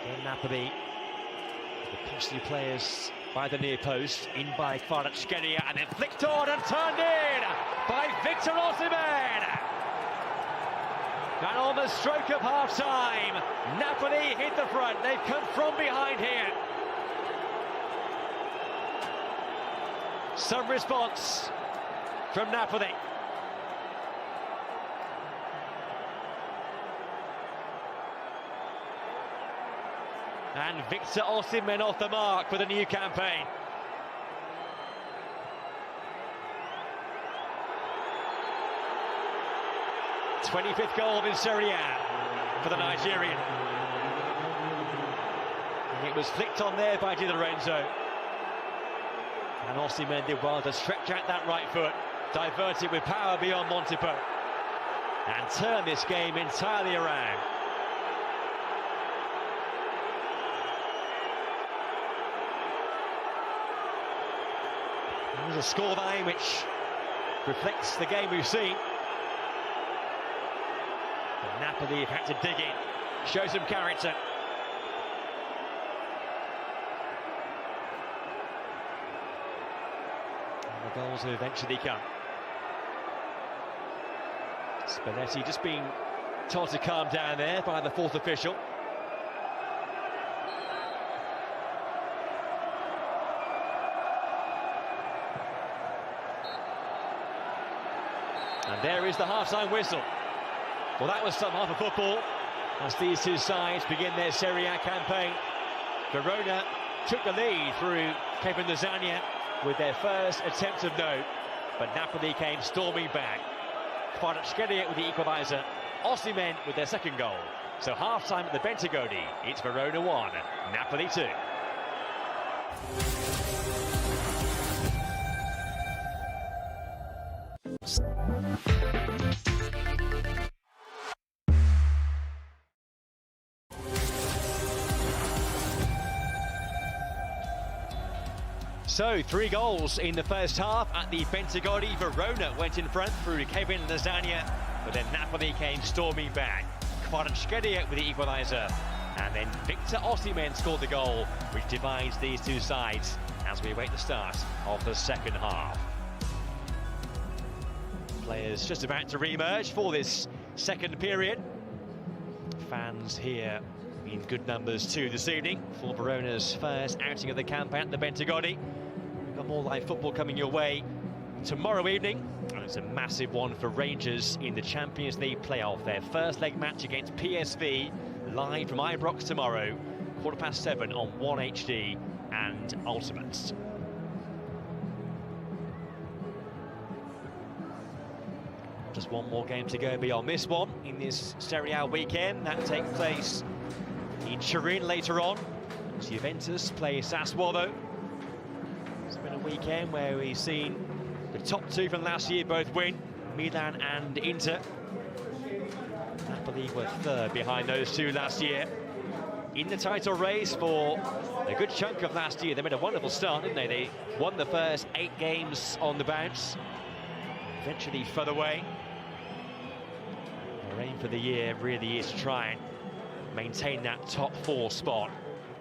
Again, Napoli, the costly players by the near post, in by Kvaratskhelia, and then flicked on and turned in by Victor Osimhen. And on the stroke of half-time, Napoli hit the front. They've come from behind here. Some response from Napoli. And Victor Osimhen off the mark for the new campaign. '25th goal in Serie A for the Nigerian. And it was flicked on there by Di Lorenzo. And Osimhen did well to stretch out that right foot, divert it with power beyond Montepo, and turn this game entirely around. There's a scoreline which reflects the game we've seen. But Napoli have had to dig in, show some character. And the goals have eventually come. Spalletti just being told to calm down there by the fourth official. And there is the half-time whistle. Well, that was some half of football as these two sides begin their Serie A campaign. Verona took the lead through Kevin Lasagna with their first attempt of note, but Napoli came storming back. Kvaratskhelia with the equaliser, Osimhen with their second goal. So half-time at the Bentegodi, it's Verona 1, Napoli 2. So 3 goals in the first half at the Bentegodi. Verona went in front through Kevin Lasagna, but then Napoli came storming back. Kvaratskhelia with the equaliser, and then Victor Osimhen scored the goal, which divides these two sides as we await the start of the second half. Players just about to re-emerge for this second period. Fans here in good numbers too this evening for Verona's first outing of the campaign at the Bentegodi. We've got more live football coming your way tomorrow evening, and it's a massive one for Rangers in the Champions League playoff. Their first leg match against PSV, live from Ibrox tomorrow, 7:15 on 1HD and Ultimate. Just one more game to go beyond this one in this Serie A weekend. That takes place in Turin later on. As Juventus play Sassuolo. It's been a weekend where we've seen the top two from last year both win, Milan and Inter. Napoli were third behind those two last year. In the title race for a good chunk of last year. They made a wonderful start, didn't they? They won the first 8 games on the bounce. Eventually fell away. Their aim for the year really is to try and maintain that top 4 spot.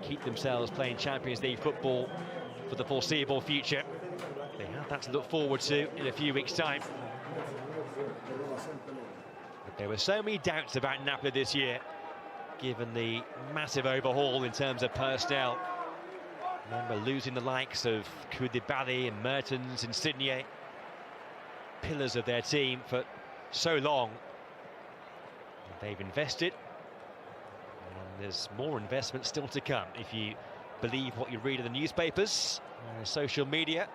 Keep themselves playing Champions League football for the foreseeable future. They have that to look forward to in a few weeks' time. But there were so many doubts about Napoli this year, given the massive overhaul in terms of personnel. Remember losing the likes of Koulibaly and Mertens and Insigne, pillars of their team for so long. They've invested, and there's more investment still to come, if you believe what you read in the newspapers, social media.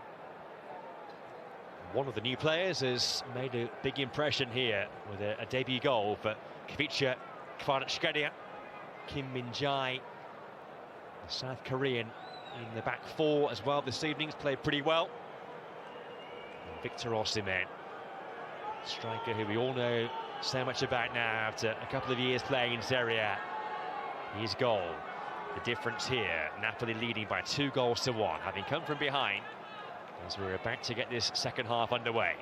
One of the new players has made a big impression here with a debut goal for Kvicha Kvaratskhelia. Kim Min-jae, the South Korean, in the back 4 as well this evening's played pretty well. And Victor Osimhen, striker who we all know so much about now after a couple of years playing in Serie A. His goal, the difference here, Napoli leading by 2-1, having come from behind as we're about to get this second half underway.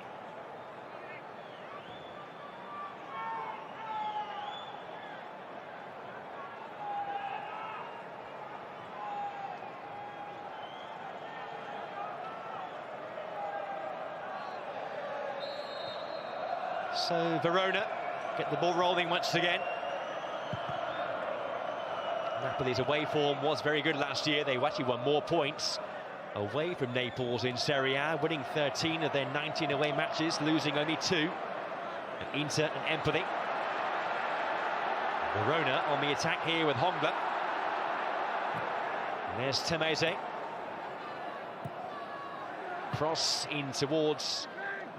So Verona get the ball rolling once again. Napoli's away form was very good last year. They actually won more points away from Naples in Serie A, winning 13 of their 19 away matches, losing only 2 at Inter and Empoli. Verona on the attack here with Hongla. And there's Temese. Cross in towards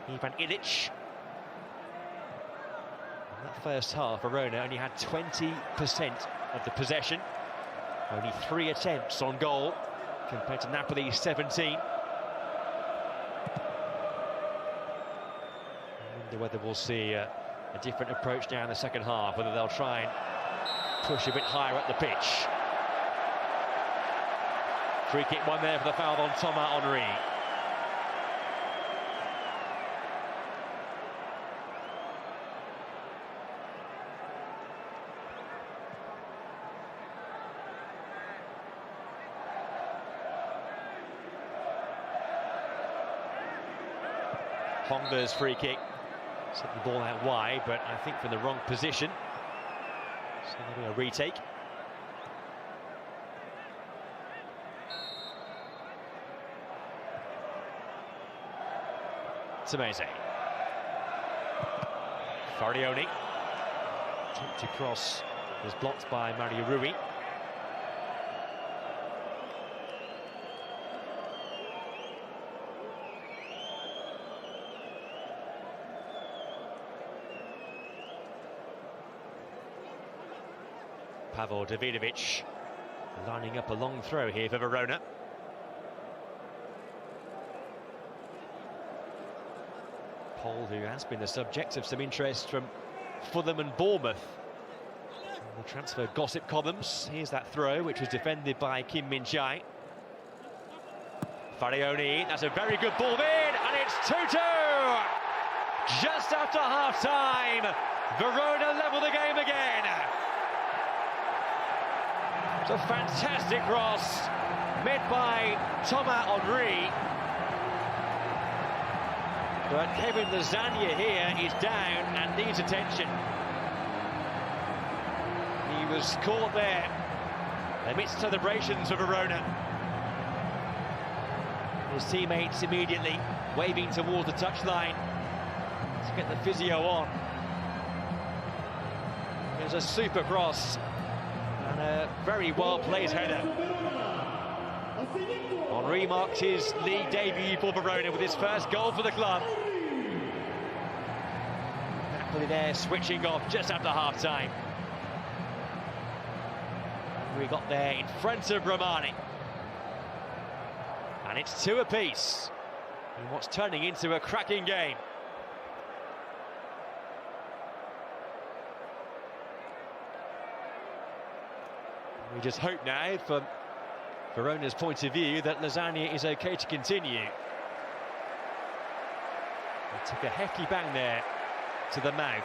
Ivan Ilic. That first half, Verona only had 20% of the possession, only 3 attempts on goal compared to Napoli's 17. I wonder whether we'll see a different approach now in the second half, whether they'll try and push a bit higher up the pitch. Free kick one there for the foul on Thomas Henry. Hongla's free kick, set the ball out wide, but I think from the wrong position. So there'll be a retake. Temese. Farioni. Attempt to cross was blocked by Mario Rui. Pavel Davidovic lining up a long throw here for Verona. Paul, who has been the subject of some interest from Fulham and Bournemouth in the transfer gossip columns. Here's that throw, which was defended by Kim Min-jae. Farioni, that's a very good ball in, and it's 2-2! Just after half-time, Verona level the game again. It's a fantastic cross, made by Thomas Henry. But Kevin Lasagna here is down and needs attention. He was caught there amidst celebrations for Verona. His teammates immediately waving towards the touchline to get the physio on. There's a super cross and a very well-placed header. Henry marks his league debut for Verona with his first goal for the club. Napoli there switching off just after half-time. We got there in front of Romani. And it's 2 apiece in what's turning into a cracking game. We just hope now, from Verona's point of view, that Lasagna is okay to continue. They took a hefty bang there to the mouth.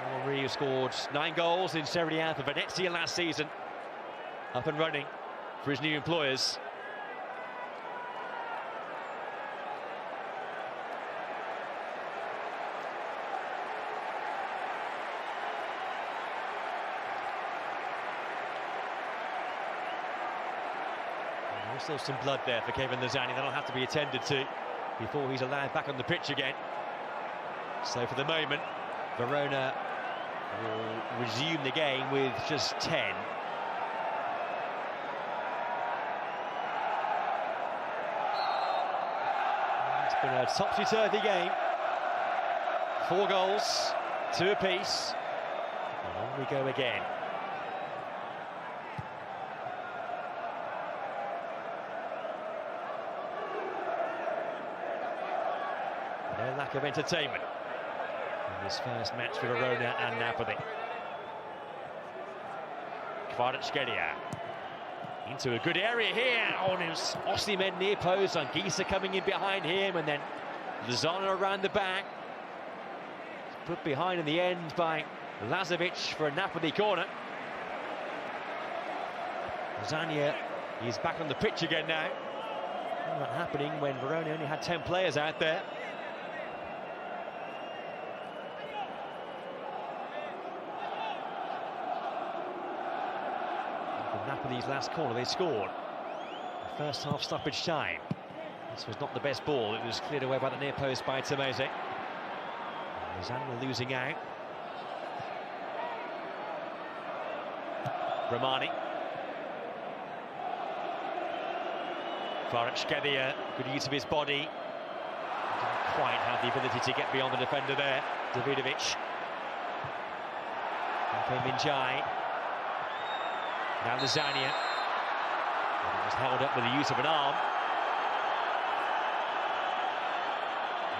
Henry scored 9 goals in Serie A for Venezia last season. Up and running for his new employers. Still some blood there for Kevin Lasagna. That'll have to be attended to before he's allowed back on the pitch again. So for the moment, Verona will resume the game with just 10. It's been a topsy-turvy game. 4 goals, 2 apiece. And on we go again. No lack of entertainment in this first match for Verona and Napoli. Kvaratskhelia into a good area here. Oh, and it was Osimhen near post, and Anguissa coming in behind him, and then Lozano around the back. Put behind in the end by Lazovic for a Napoli corner. Lasagna is back on the pitch again now. Not happening when Verona only had 10 players out there. Napoli's last corner they scored. The first half stoppage time. This was not the best ball. It was cleared away by the near post by Tomese. Lasagna losing out. Romani. Kvaratskhelia, good use of his body. Didn't quite have the ability to get beyond the defender there. Davidovic. Okay, Minjai. Now Lasagna. It was held up with the use of an arm.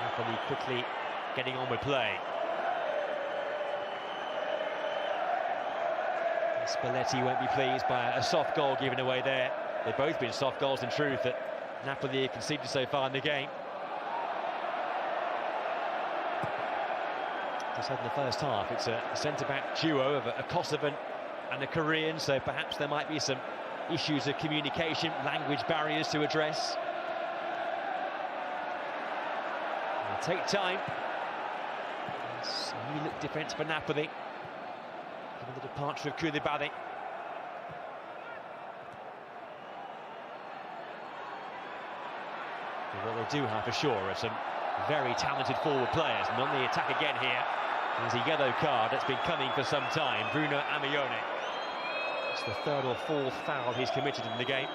Napoli quickly getting on with play. Spalletti won't be pleased by a soft goal given away there. They've both been soft goals in truth that Napoli have conceded so far in the game. As I said in the first half, it's a centre-back duo of a Kosovan and a Korean, so perhaps there might be some issues of communication, language barriers to address. It'll take time. It's a new look defence for Napoli, given the departure of Koulibaly. But what they do have for sure are some very talented forward players, and on the attack again here. There's a yellow card that's been coming for some time. Bruno Amione. It's the 3rd or 4th foul he's committed in the game.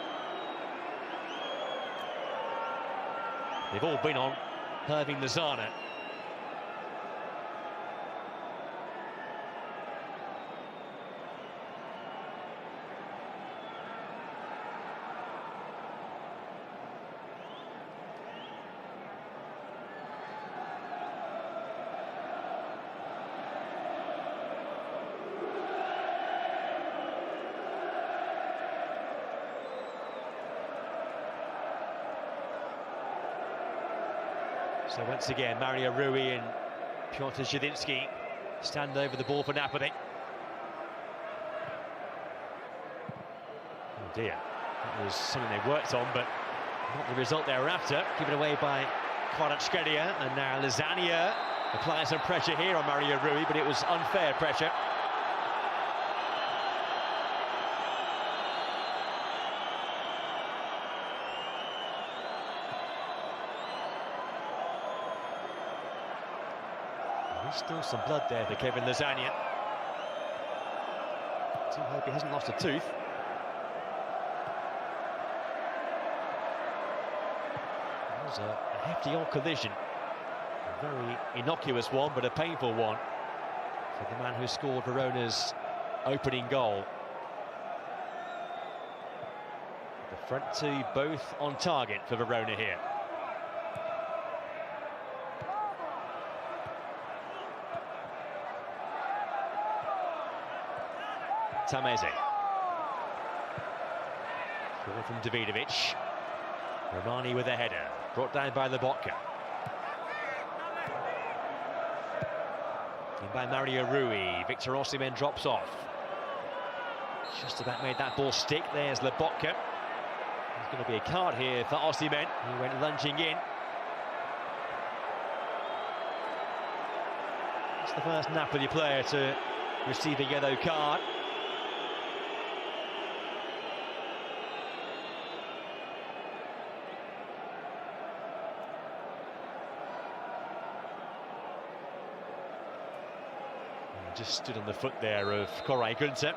They've all been on Hirving Lozano. So once again, Mario Rui and Piotr Zielinski stand over the ball for Napoli. Oh dear, that was something they worked on, but not the result they were after. Given away by Kvaratskhelia, and now Lasagna applies some pressure here on Mario Rui, but it was unfair pressure. Still some blood there for Kevin Lasagna. Do hope he hasn't lost a tooth. It was a hefty old collision. A very innocuous one, but a painful one for the man who scored Verona's opening goal. The front two both on target for Verona here. Tameze. Ball from Davidovic. Romani with a header, brought down by Lobotka. In by Mario Rui. Victor Osimhen drops off. Just about made that ball stick. There's Lobotka. There's going to be a card here for Osimhen. He went lunging in. It's the first Napoli player to receive a yellow card. Just stood on the foot there of Koray Gunter.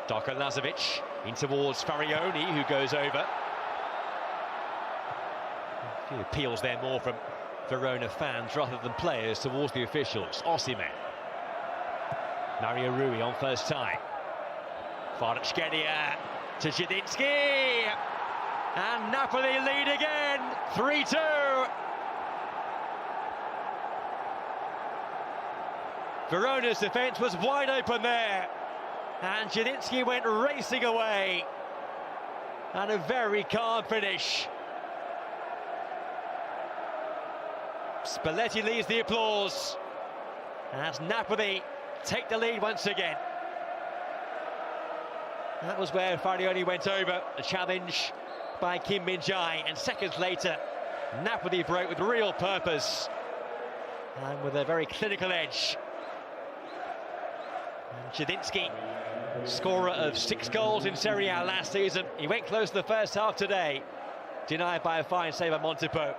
Darko Lazovic in towards Farioni, who goes over. A few appeals there more from Verona fans rather than players towards the officials. Osimhen. Mario Rui on first time. Kvaratskhelia to Zielinski. And Napoli lead again, 3-2. Verona's defence was wide open there. And Zielinski went racing away. And a very calm finish. Spalletti leads the applause. As Napoli take the lead once again. That was where Farioni went over. A challenge by Kim Min-jae. And seconds later, Napoli broke with real purpose. And with a very clinical edge. And Zielinski, scorer of 6 goals in Serie A last season. He went close to the first half today, denied by a fine save by Montepo.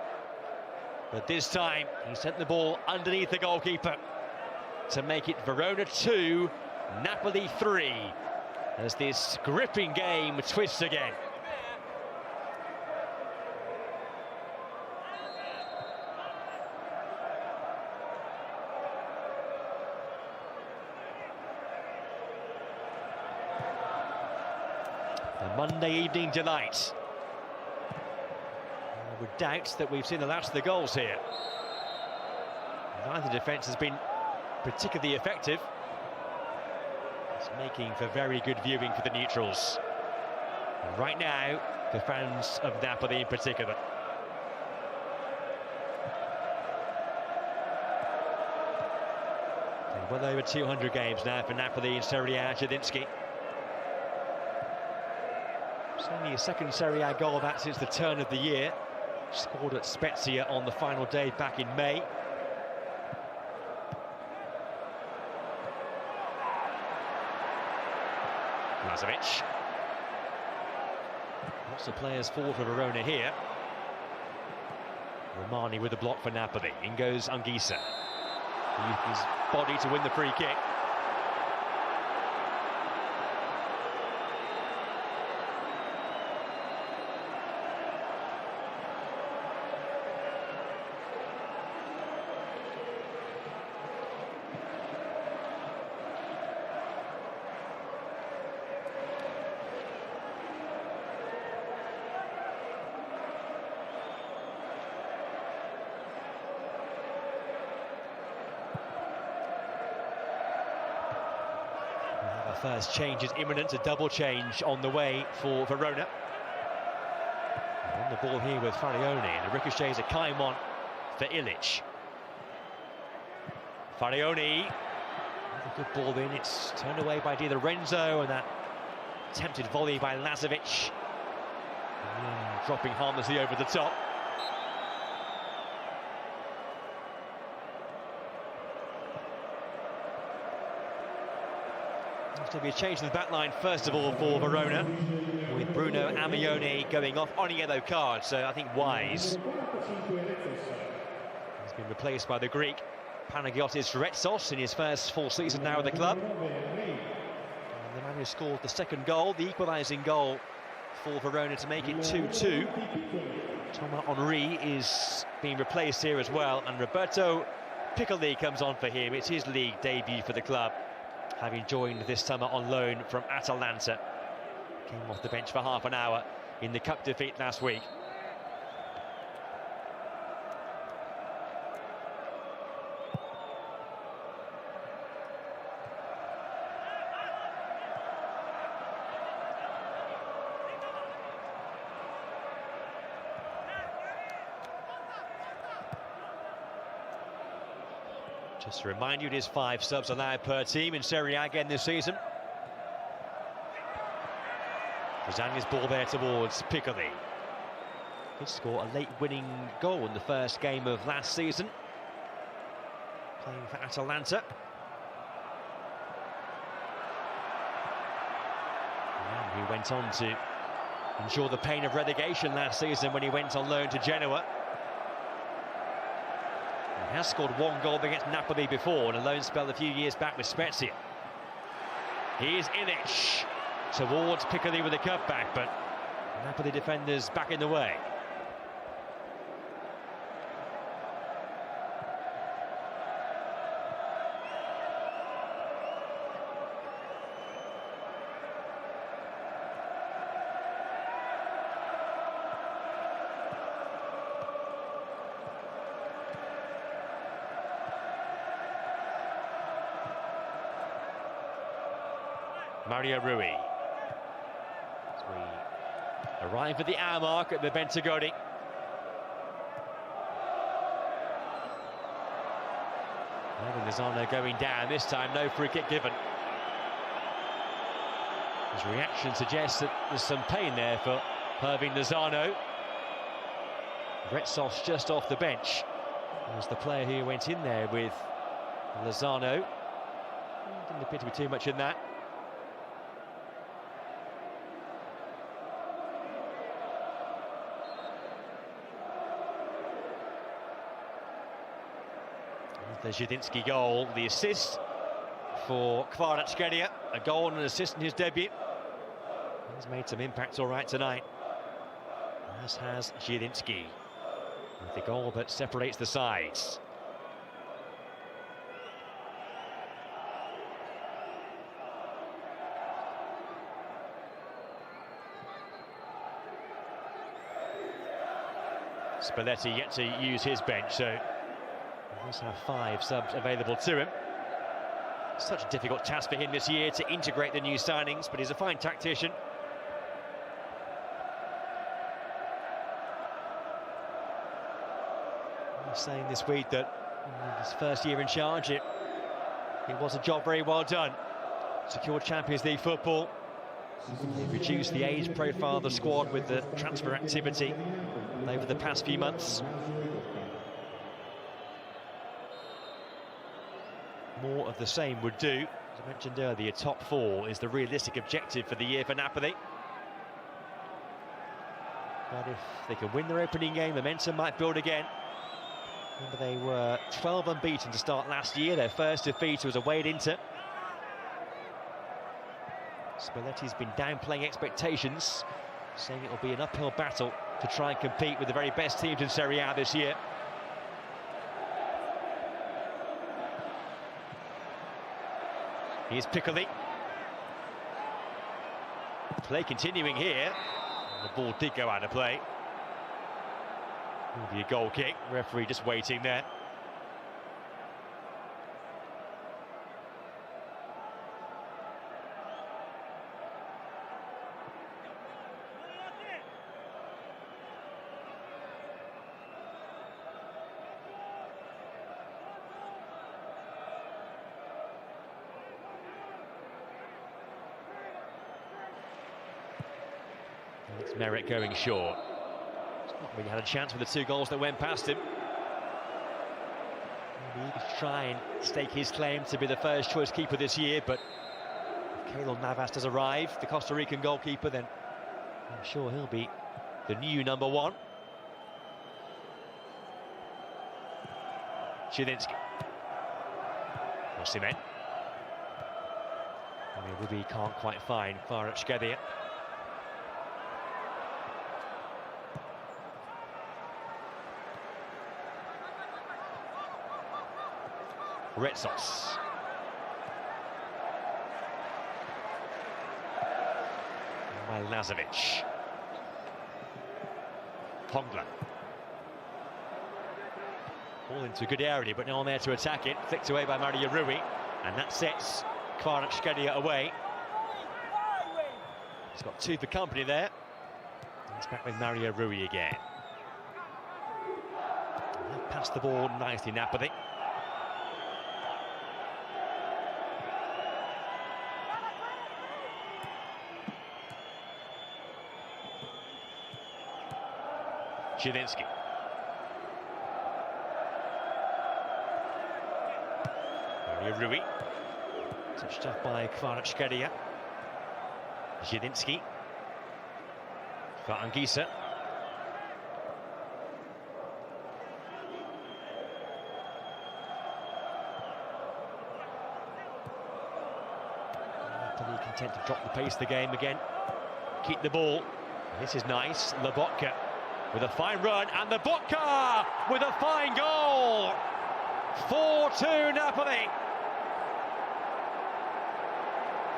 But this time, he sent the ball underneath the goalkeeper to make it Verona 2, Napoli 3, as this gripping game twists again. A Monday evening delight. I would doubt that we've seen the last of the goals here. Neither defence has been particularly effective. It's making for very good viewing for the neutrals. And right now, the fans of Napoli in particular. Well over 200 games now for Napoli in Serie A. Zielinski. It's only a second Serie A goal back since the turn of the year. Scored at Spezia on the final day back in May. Lazovic. Lots of players forward for Verona here. Romani with the block for Napoli. In goes Anguissa. He used his body to win the free kick. First change is imminent, a double change on the way for Verona. On the ball here with Farioni, and the ricochet is a Kaimon for Ilic. Farioni, a good ball in, it's turned away by Di Lorenzo, and that attempted volley by Lazovic. Dropping harmlessly over the top. To be a change in the back line first of all for Verona, with Bruno Amione going off on a yellow card, so I think wise. He's been replaced by the Greek Panagiotis Retsos in his first full season now at the club. And the man who scored the second goal, the equalising goal for Verona to make it 2-2. Thomas Henry is being replaced here as well, and Roberto Piccoli comes on for him. It's his league debut for the club. having joined this summer on loan from Atalanta. Came off the bench for half an hour in the cup defeat last week. Just to remind you, it is 5 subs allowed per team in Serie A again this season. Rosania's ball there towards Piccoli. He scored a late winning goal in the first game of last season, playing for Atalanta. And he went on to endure the pain of relegation last season when he went on loan to Genoa. He has scored 1 goal against Napoli before in a loan spell a few years back with Spezia. Here's Ilic towards Piccoli with a cutback, but Napoli defenders back in the way. Mario Rui. As we arrive at the hour mark at the Bentagoni. Lozano going down, this time no free kick given. His reaction suggests that there's some pain there for Hervin Lozano. Retsos just off the bench. Was the player who went in there with Lozano. Didn't appear to be too much in that. The Zidinski goal, the assist for Kvaratskhelia, a goal and an assist in his debut. He's made some impact all right tonight, as has Zidinski, with the goal that separates the sides. Spalletti yet to use his bench, so he does have 5 subs available to him. Such a difficult task for him this year to integrate the new signings, but he's a fine tactician. He's saying this week that in his first year in charge, it was a job very well done. Secured Champions League football. They've reduced the age profile of the squad with the transfer activity over the past few months. More of the same would do. As I mentioned earlier, top 4 is the realistic objective for the year for Napoli. But if they can win their opening game, momentum might build again. Remember, they were 12 unbeaten to start last year. Their first defeat was away at Inter. Spalletti's been downplaying expectations, saying it will be an uphill battle to try and compete with the very best teams in Serie A this year. Here's Piccoli. Play continuing here. The ball did go out of play. Will be a goal kick. Referee just waiting there. It's Merritt going short. He's not really had a chance with the 2 goals that went past him. Maybe he could try and stake his claim to be the first choice keeper this year, but if Keylor Navas does arrive, the Costa Rican goalkeeper, then I'm sure he'll be the new number 1. Zidinski. Osimhen. I mean, Ruby can't quite find Kvaratskhelia. Retsos. by Lazovic. Pongler. All into a good area, but no one there to attack it. Flicked away by Mario Rui, and that sets Kvaratskhelia away. He's got two for company there. He's back with Mario Rui again. And passed the ball nicely, Napoli. Zielinski. Mario Rui. Touched off by Kvaratskhelia. Zielinski. For Anguissa. Napoli content to drop the pace of the game again. Keep the ball. This is nice. Lobotka with a fine run, and Lobotka with a fine goal. 4-2 Napoli.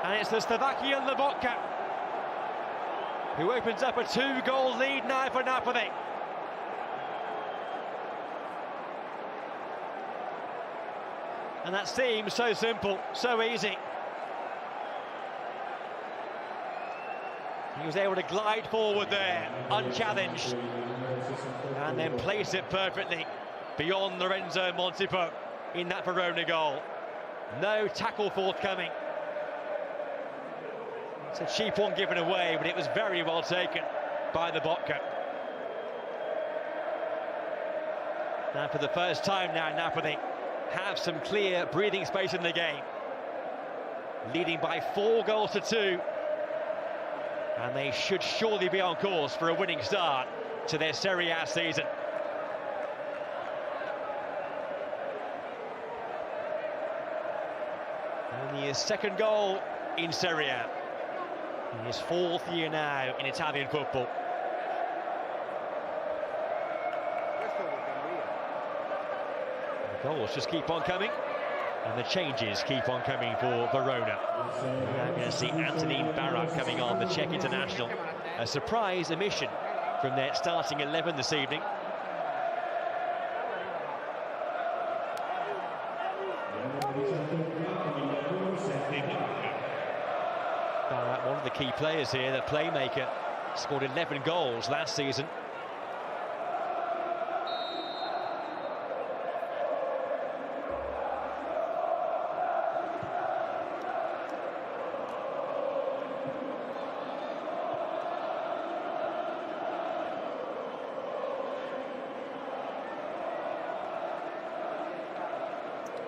And it's the Slovakian Lobotka who opens up a 2-goal lead now for Napoli. And that seems so simple, so easy. He was able to glide forward there, unchallenged, and then place it perfectly beyond Lorenzo Montipo in that Verona goal. No tackle forthcoming. It's a cheap one given away, but it was very well taken by the Lobotka. Now, for the first time now, Napoli have some clear breathing space in the game, leading by 4-2, and they should surely be on course for a winning start to their Serie A season. Only his second goal in Serie A, in his 4th year now in Italian football. The goals just keep on coming, and the changes keep on coming for Verona. We're now going to see Antonín Barak coming on, the Czech international. A surprise omission from their starting 11 this evening. Barak, one of the key players here, the playmaker, scored 11 goals last season.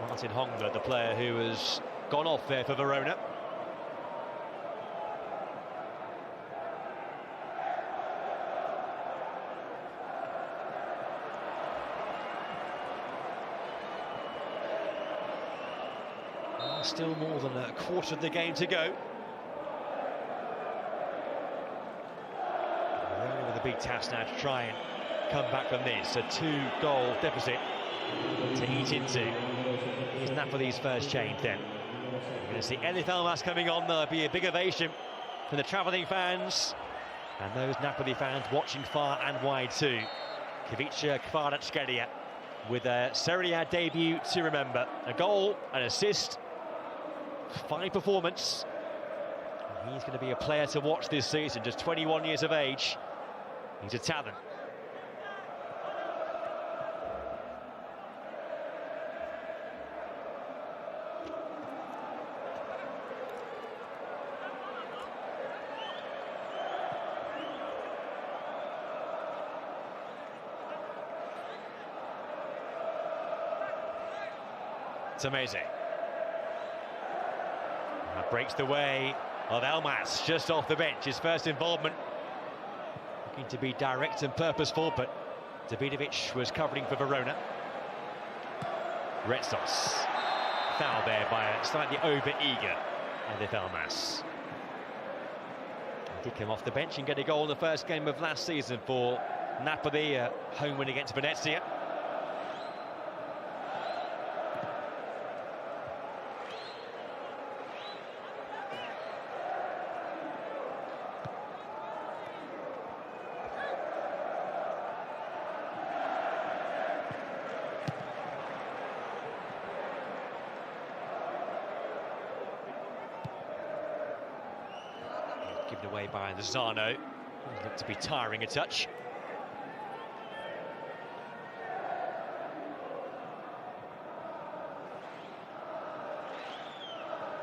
Martin Hongler, the player who has gone off there for Verona. Still more than a quarter of the game to go. Verona with a big task now to try and come back from this. A 2-goal deficit to eat into. Is Napoli's first change then. We're going to see Elif Elmas coming on. There'll be a big ovation from the travelling fans and those Napoli fans watching far and wide too. Ivica Kvaratskhelia with a Serie A debut to remember. A goal, an assist, fine performance. He's going to be a player to watch this season, just 21 years of age. He's a talent. It's amazing. That breaks the way of Elmas just off the bench. His first involvement, looking to be direct and purposeful, but Davidovic was covering for Verona. Retsos. Foul there by a slightly over-eager Elif Elmas. He did come off the bench and get a goal in the first game of last season for Napoli, a home win against Venezia. away by Lozano. Looked to be tiring a touch.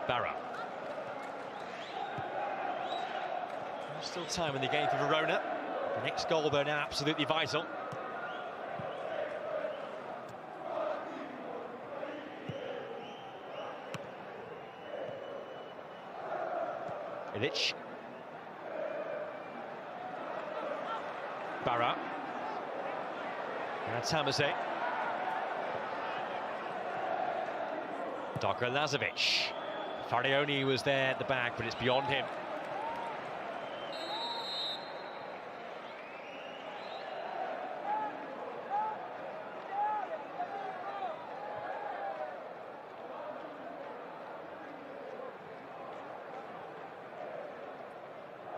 Barra. Still time in the game for Verona. The next goal, though, now absolutely vital. Ilic. Barra. And Tamase. Darko Lazovic. Farioni was there at the back, but it's beyond him.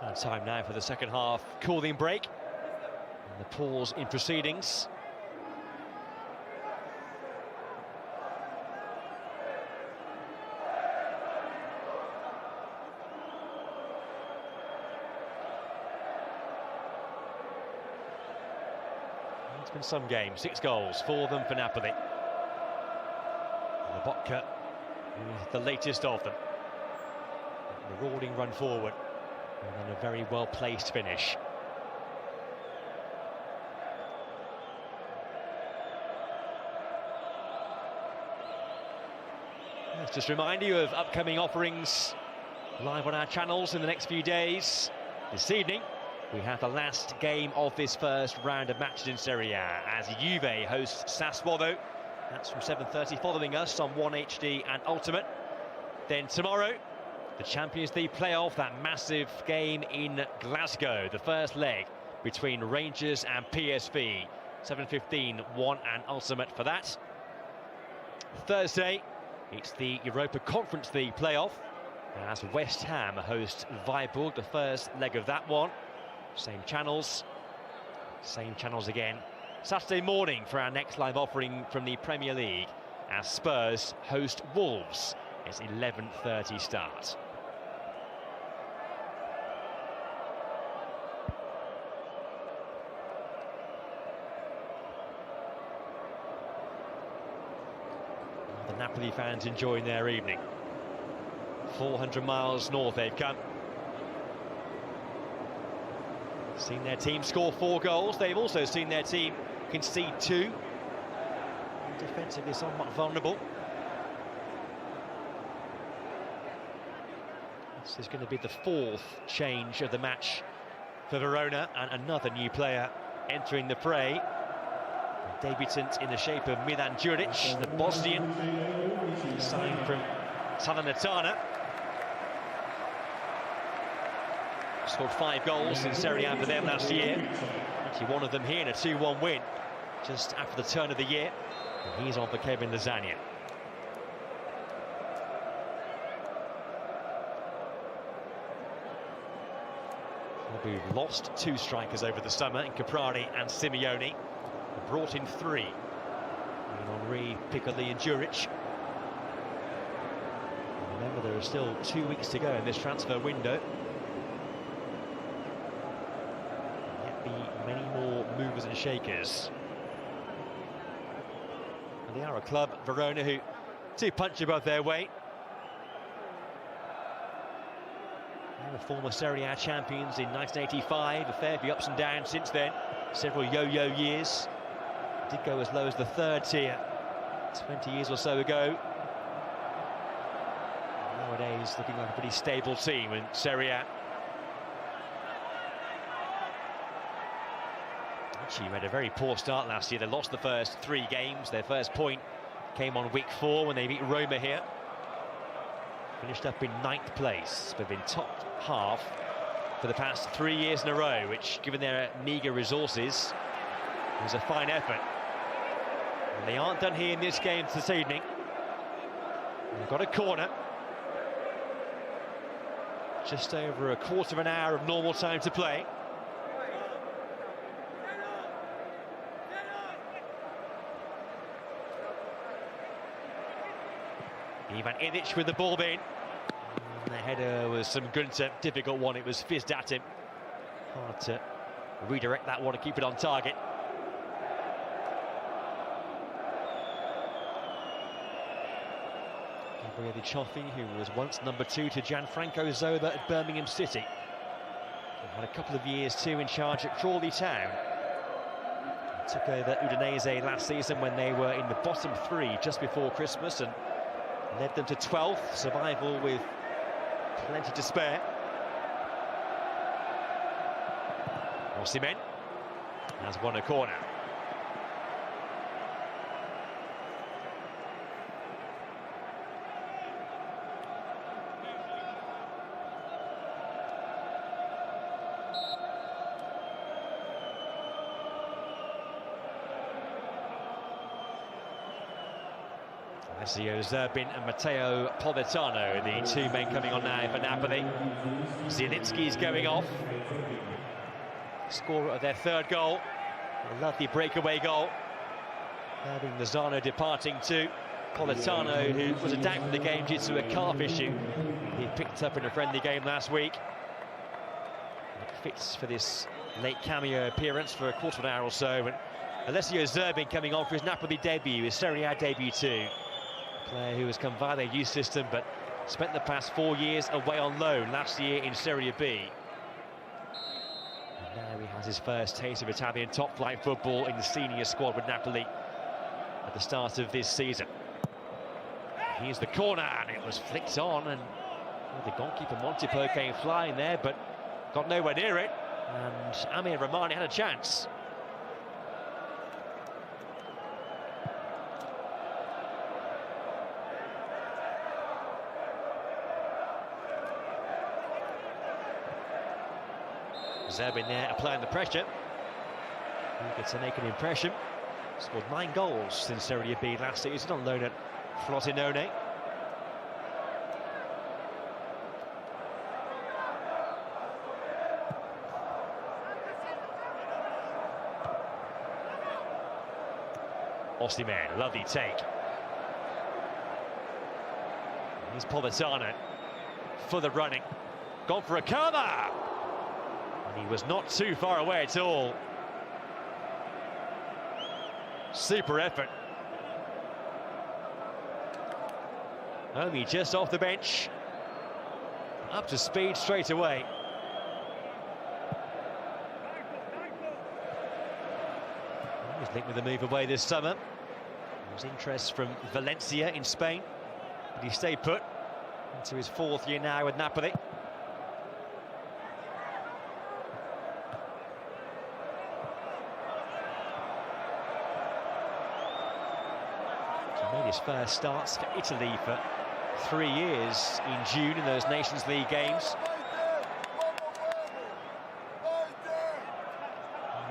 And time now for the second half cooling break. And the pause in proceedings. It's been some games, 6 goals, 4 of them for Napoli. And the Botka, the latest of them. The marauding run forward, and then a very well-placed finish. Let's just remind you of upcoming offerings live on our channels in the next few days. This evening, we have the last game of this first round of matches in Serie A as Juve hosts Sassuolo. That's from 7:30, following us on 1HD and Ultimate. Then tomorrow, the Champions League playoff, that massive game in Glasgow, the first leg between Rangers and PSV. 7:15, 1 and Ultimate for that. Thursday, it's the Europa Conference League playoff as West Ham host Freiburg, the first leg of that one. Same channels again. Saturday morning for our next live offering from the Premier League as Spurs host Wolves. It's 11:30 start. The Napoli fans enjoying their evening. 400 miles north they've come. Seen their team score 4 goals. They've also seen their team concede 2. Defensively somewhat vulnerable. This is going to be the 4th change of the match for Verona, and another new player entering the fray. A debutant in the shape of Milan Djuric, the Bosnian, signed from Salernitana. Scored 5 goals in Serie A for them last year. Actually, one of them here in a 2-1 win just after the turn of the year. And he's on for Kevin Lasagna. We've lost 2 strikers over the summer in Caprari and Simeone. We brought in 3. Henri, Piccoli and Djuric. Remember, there are still 2 weeks to go in this transfer window. Many more movers and shakers. And they are a club, Verona, who do punch above their weight. They were former Serie A champions in 1985, a fair few ups and downs since then, several yo-yo years. Did go as low as the 3rd tier 20 years or so ago. Nowadays, looking like a pretty stable team in Serie A. Actually made a very poor start last year. They lost the first 3 games. Their first point came on week 4 when they beat Roma here. Finished up in 9th place, but been top half for the past 3 years in a row, which, given their meagre resources, was a fine effort. And they aren't done here in this game this evening. They've got a corner. Just over a quarter of an hour of normal time to play. Ivan Ilic with the ball in. the header was some Gunter, difficult one, it was fizzed at him. Hard to redirect that one and keep it on target. Gabriele Cioffi, who was once number 2 to Gianfranco Zola at Birmingham City. He had a couple of years too in charge at Crawley Town. He took over Udinese last season when they were in the bottom 3 just before Christmas and led them to 12th, survival with plenty to spare. Osimhen has won a corner. Alessio Zerbin and Matteo Politano, the 2 men coming on now for Napoli. Zielinski's going off. Scorer of their 3rd goal. A lovely breakaway goal. Having Lozano departing too. Politano, who was down from the game due to a calf issue, he picked up in a friendly game last week. It fits for this late cameo appearance for a quarter of an hour or so. And Alessio Zerbin coming on for his Napoli debut, his Serie A debut too. Player who has come via their youth system but spent the past 4 years away on loan, last year in Serie B. And now he has his first taste of Italian top-flight football in the senior squad with Napoli at the start of this season. Here's the corner, and it was flicked on, and the goalkeeper Montipo came flying there but got nowhere near it, and Amir Rahmani had a chance. Zerbin there applying the pressure. Eager to make an impression. Scored 9 goals in Serie B last season on loan at Frosinone. Osimhen, lovely take. Here's Politano for the running. Gone for a corner! And he was not too far away at all. Super effort. Only just off the bench. Up to speed straight away. He was linked with a move away this summer. There was interest from Valencia in Spain, but he stayed put into his 4th year now with Napoli. Made his first starts for Italy for 3 years in June in those Nations League games.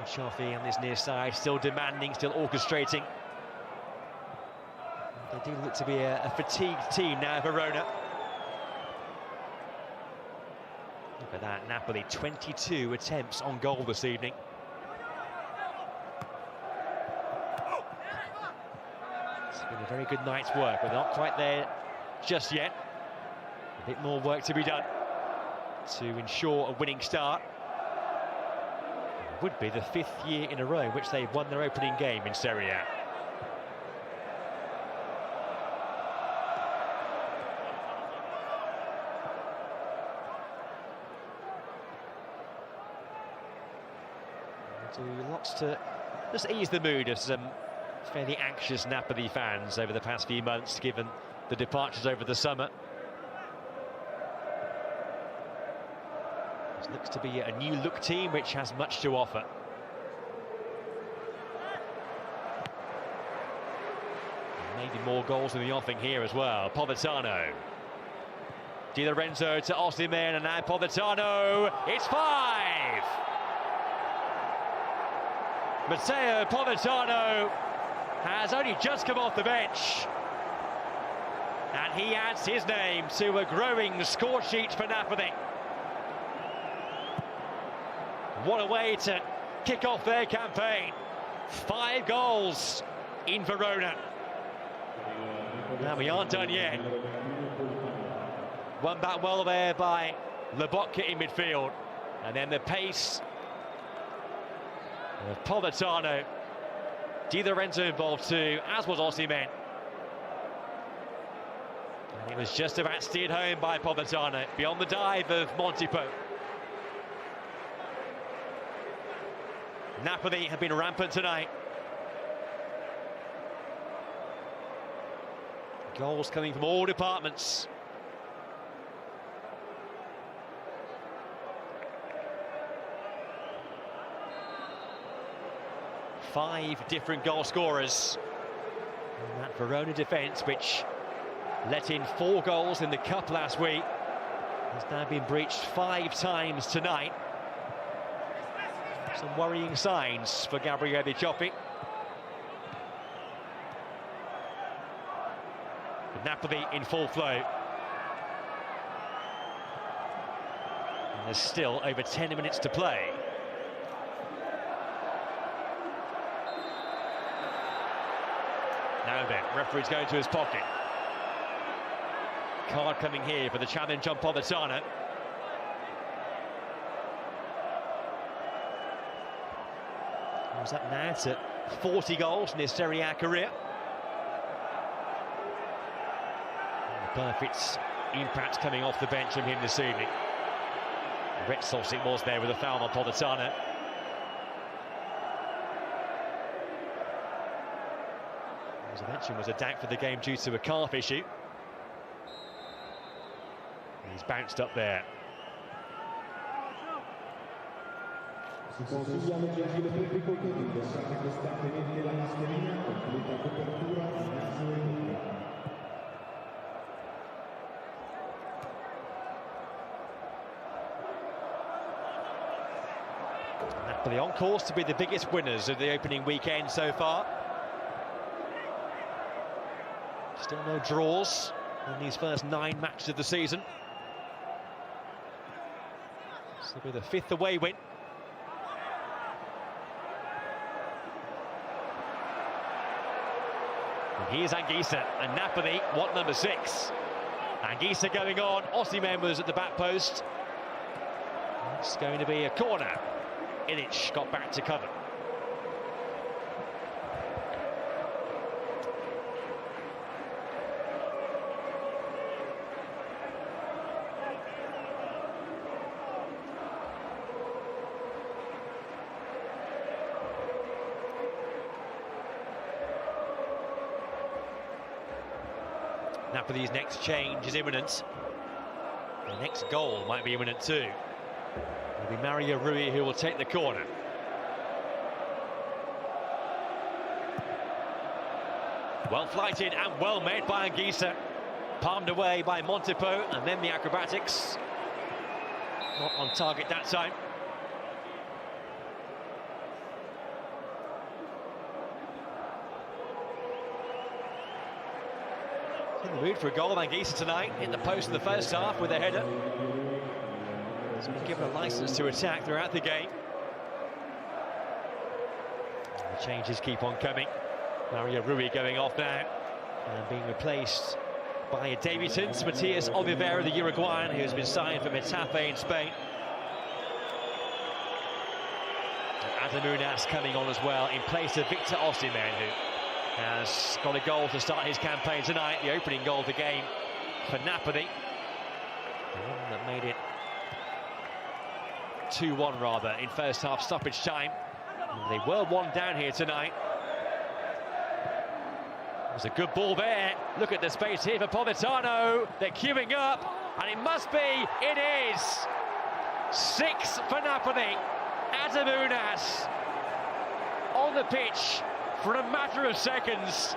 Cioffi on this near side, still demanding, still orchestrating. They do look to be a fatigued team now, Verona. Look at that, Napoli, 22 attempts on goal this evening. Been a very good night's work, but not quite there just yet. A bit more work to be done to ensure a winning start. It would be the 5th year in a row in which they've won their opening game in Serie A. Do lots to just ease the mood of some fairly anxious Napoli fans over the past few months, given the departures over the summer. This looks to be a new look team which has much to offer. And maybe more goals in the offing here as well. Politano. Di Lorenzo to Osimhen, and now Politano. It's 5! Matteo Politano has only just come off the bench, and he adds his name to a growing score sheet for Napoli. What a way to kick off their campaign. 5 goals in Verona. Now we aren't done yet. Won back well there by Lobotka in midfield. And then the pace of Politano. Di Lorenzo involved too, as was Osimhen. And it was just about steered home by Politano, beyond the dive of Montipo. Napoli have been rampant tonight. Goals coming from all departments. Five different goal scorers. And that Verona defence, which let in 4 goals in the cup last week, has now been breached 5 times tonight. Some worrying signs for Gabriele Cioffi. Napoli in full flow. And there's still over 10 minutes to play. Now then, referee's going to his pocket. Card coming here for the challenge on Politano. Was that now to 40 goals in his Serie A career? Perfect impact coming off the bench from him this evening. Red sauce it was there with a foul on Politano. As I mentioned, was a doubt for the game due to a calf issue. He's bounced up there. Si consigliamo gentile pubblico che indossate costantemente la mascherina, completa copertura in naso e bocca. Napoli on course to be the biggest winners of the opening weekend so far. Still no draws in these first 9 matches of the season. This will be the 5th away win. And here's Anguissa, and Napoli want number 6. Anguissa going on, Osimhen was at the back post. It's going to be a corner. Ilic got back to cover. Napoli's next change is imminent. The next goal might be imminent too. It'll be Mario Rui who will take the corner. Well flighted and well made by Anguissa. Palmed away by Montipo, and then the acrobatics. Not on target that time. In the mood for a goal, Anguissa tonight. Hit the post in the first half with a header. He's been given a licence to attack throughout the game. The changes keep on coming. Mario Rui going off now and being replaced by a debutant, Matias Oliveira, the Uruguayan, who has been signed from Getafe in Spain. And Adamunas coming on as well in place of Victor Osimhen, who has got a goal to start his campaign tonight, the opening goal of the game for Napoli. The one that made it 2-1 rather in first half stoppage time. And they were 1 down here tonight. There's a good ball there. Look at the space here for Politano. They're queuing up, and it must be. It is 6 for Napoli. Adamunas on the pitch for a matter of seconds,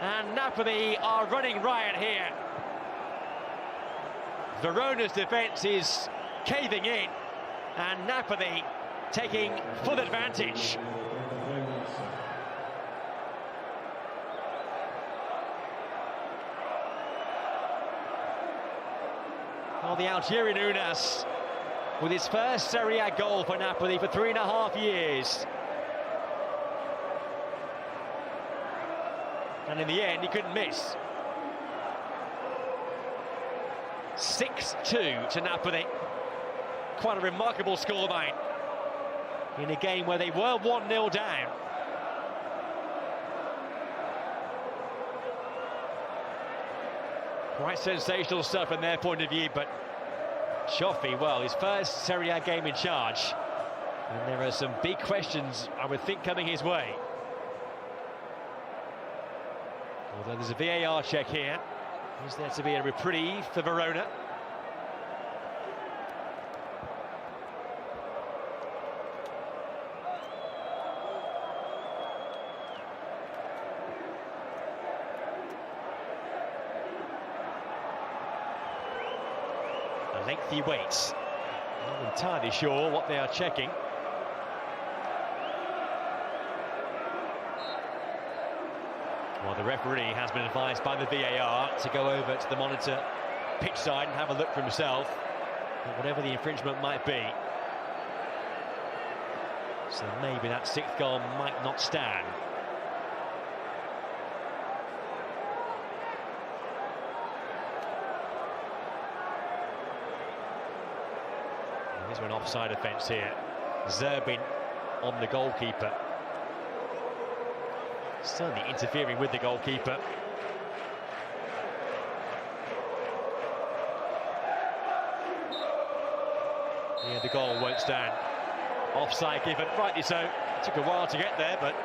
and Napoli are running riot here. Verona's defence is caving in, and Napoli taking full advantage. Well, the Algerian Unas with his first Serie A goal for Napoli for 3.5 years. And in the end, he couldn't miss. 6-2 to Napoli. Quite a remarkable scoreline in a game where they were 1-0 down. Quite sensational stuff from their point of view, but Cioffi, well, his first Serie A game in charge, and there are some big questions, I would think, coming his way. Although there's a VAR check here. Is there to be a reprieve for Verona? A lengthy wait. Not entirely sure what they are checking. Well, the referee has been advised by the VAR to go over to the monitor pitch side and have a look for himself at whatever the infringement might be. So maybe that sixth goal might not stand. There's an offside offence here. Zerbin on the goalkeeper. Certainly interfering with the goalkeeper. Yeah, the goal won't stand. Offside given, rightly so. It took a while to get there, but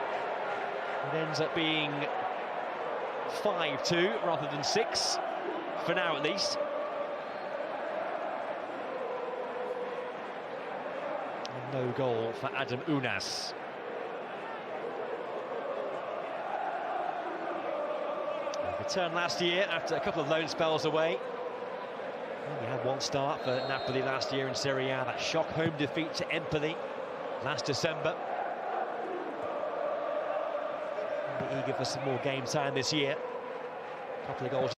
it ends up being 5-2 rather than 6, for now at least. And no goal for Adam Unas. Returned last year after a couple of loan spells away. We had one start for Napoli last year in Serie A, that shock home defeat to Empoli last December. Be eager for some more game time this year. A couple of goals.